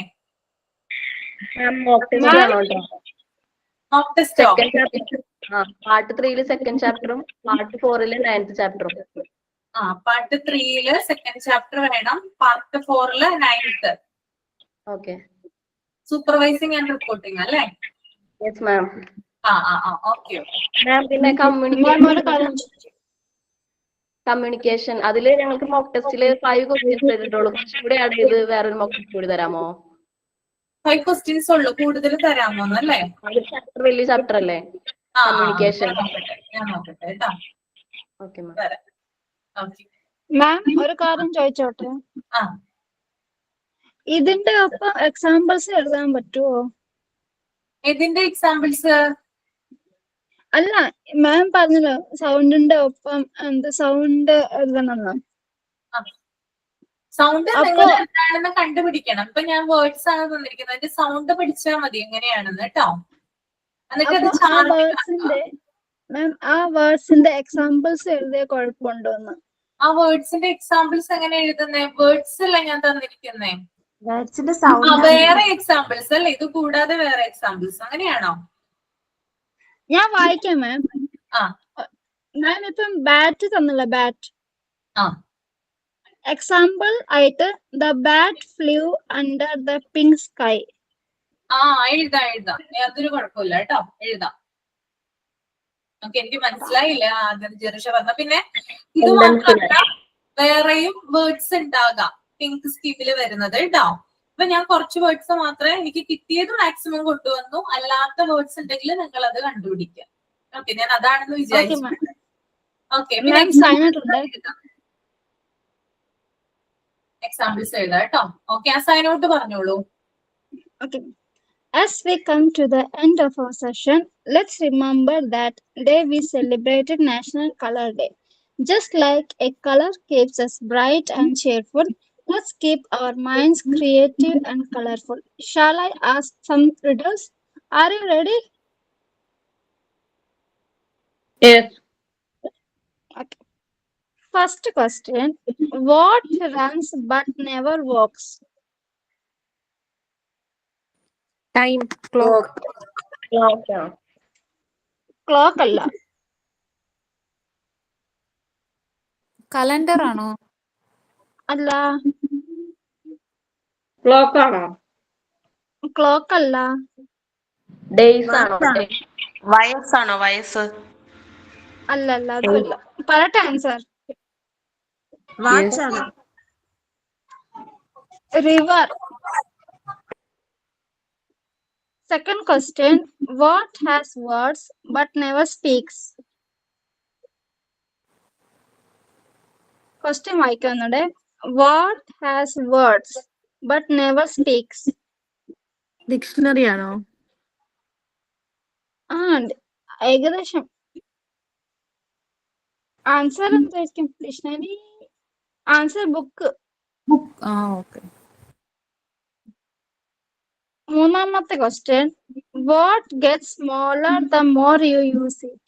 പാർട്ട് 3 സെക്കൻഡ് ചാപ്റ്ററും പാർട്ട് 4 9th ചാപ്റ്ററും. പാർട്ട് 3 സെക്കൻഡ് ചാപ്റ്റർ വേണം, part 4 9th. Okay, supervising and reporting അല്ലേ? Yes ma'am. ഓക്കെ മാം, പിന്നെ കമ്മ്യൂണിക്കേഷൻ അതില് ഞങ്ങൾക്ക് മോക്ക് ടെസ്റ്റില് 5 ക്വസ്റ്റ്യൻസ് തന്നിട്ടുള്ളൂ. കുറച്ചുകൂടി ആഡ് ചെയ്ത് വേറൊരു മോക്ക് ടെസ്റ്റ് കൂടി തരാമോ? 5 ക്വസ്റ്റ്യൻസ് ഉള്ളു, കൂടുതൽ തരാമോ അല്ലേ? ചാപ്റ്റർ വലിയ ചാപ്റ്റർ അല്ലേ കമ്മ്യൂണിക്കേഷൻ? ഞാൻ നോക്കട്ടെ കേട്ടോ. Okay ma'am. മാം, ഒരു കാര്യം ചോദിച്ചോട്ടെ? ഇതിന്റെ ഒപ്പം എക്സാമ്പിൾസ് എഴുതാൻ പറ്റുമോ? ഇതിന്റെ എക്സാമ്പിൾസ് അല്ല, മാം പറഞ്ഞല്ലോ സൗണ്ടിന്റെ ഒപ്പം സൗണ്ട് എഴുതണമെന്ന്. സൗണ്ട് നിങ്ങൾ എന്താണെന്ന് കണ്ടുപിടിക്കണം. ഇപ്പൊ ഞാൻ വേർഡ്സ് ആണ് തന്നിരിക്കുന്നത്, അതിന്റെ സൗണ്ട് പഠിച്ചാൽ മതി എങ്ങനെയാണെന്ന് കേട്ടോ. എന്നിട്ട് ആ വേർഡ്സിന്റെ എക്സാമ്പിൾസ് എഴുതിയ കുഴപ്പമുണ്ടോന്ന്? ആ വേർഡ്സിന്റെ എക്സാമ്പിൾസ് എങ്ങനെ എഴുതുന്നേ? വേർഡ്സ് അല്ല ഞാൻ തന്നിരിക്കുന്നേ, വേറെ എക്സാമ്പിൾസ് അല്ലേ? ഇത് കൂടാതെ വേറെ എക്സാമ്പിൾസ് അങ്ങനെയാണോ? ഞാൻ വായിക്കാം മാം. മാം ഇപ്പം ബാറ്റ് തന്നില്ല, ബാറ്റ്. എക്സാമ്പിൾ ആയിട്ട് the bat flew under the pink sky. എഴുതാം യാതൊരു കുഴപ്പമില്ല കേട്ടോ, എഴുതാം. ഓക്കെ, എനിക്ക് മനസ്സിലായില്ല ആദ്യം ജെറിഷ പറഞ്ഞ. പിന്നെ ഇത് മാത്രമല്ല വേറെയും വേർഡ്സ് ഉണ്ടാകാം പിങ്ക് സ്കീമിൽ വരുന്നത് കേട്ടോ. അപ്പൊ ഞാൻ കുറച്ച് വേർഡ്സ് മാത്രമേ എനിക്ക് കിട്ടിയത് മാക്സിമം കൊണ്ടുവന്നു. അല്ലാത്ത വേർഡ്സ് ഉണ്ടെങ്കിൽ നിങ്ങൾ അത് കണ്ടുപിടിക്കുക. ഓക്കെ, ഞാൻ അതാണെന്ന് വിചാരിച്ചു. ഓക്കെ, പിന്നെ എക്സാമ്പിൾസ് എഴുതാം കേട്ടോ. ഓക്കെ, ആ സൈൻ ഔട്ട് പറഞ്ഞോളൂ. Okay. As we come to the end of our session, let's remember that day we celebrated National Color Day. Just like a color keeps us bright and cheerful, let's keep our minds creative and colorful. Shall I ask some riddles? Are you ready? Yes. Okay. First question, what runs but never walks? Time, clock. Clock അല്ല. Calendar ആണോ? അല്ല. Clock ആണോ? Clock അല്ല. Days ആണോ? വയസ്സാണോ? വയസ്സ്? അല്ല, അതുമല്ല. പറയട്ടെ ആൻസർ. വാച്ച് ആണോ? River. Second question, what has words but never speaks? Question വായിക്കുന്നുണ്ട്. What has words but never speaks? Dictionary ആണോ? ഏകദേശം. ആൻസർ എന്തായിരിക്കും? ഡിക്ഷണറി. Answer book. ഓക്കെ. മൂന്നാമത്തെ question, what gets smaller the more you use it?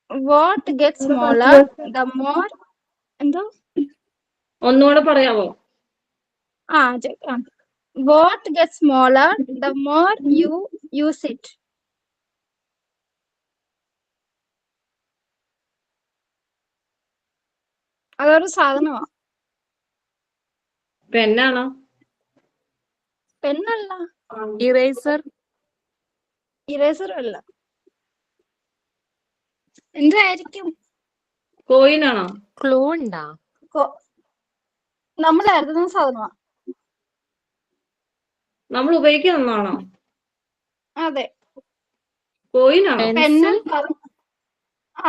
What gets smaller the more? എന്തോ? ഒന്നുകൂടെ പറയാമോ? What gets smaller the more you use it? അതൊരു സാധനമാണ്. പെന്നാണോ? പെണ്ണല്ല. Eraser. ഇറേസറും അല്ല. എന്തായിരിക്കും? കോയിനാണോ? ക്ലൂ ഉണ്ടാ? നമ്മൾ എഴുതുന്ന സാധനമാണ്. നമ്മൾ ഉപയോഗിക്കുന്ന ഒന്നാണോ? അതെ. കോയിനാണോ? പെൻസിൽ.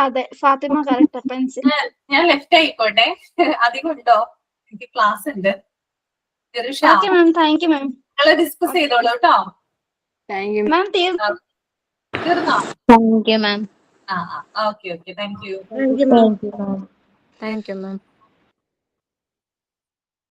അതെ, ഫാത്തിമ കറക്റ്റ്. പെൻസിൽ. ഞാൻ ലെഫ്റ്റ് ആയിക്കോട്ടെ, അധികം ഉണ്ടോ? എനിക്ക് ക്ലാസ് ഉണ്ട്. ഓക്കെ മാം, താങ്ക് യു മാം. നിങ്ങള് ഡിസ്കസ് ചെയ്തോളൂ കേട്ടോ. മാം തീർന്നു. തീർന്നോ? Thank you ma'am. Okay, thank U. Thank you ma'am. Thank you ma'am.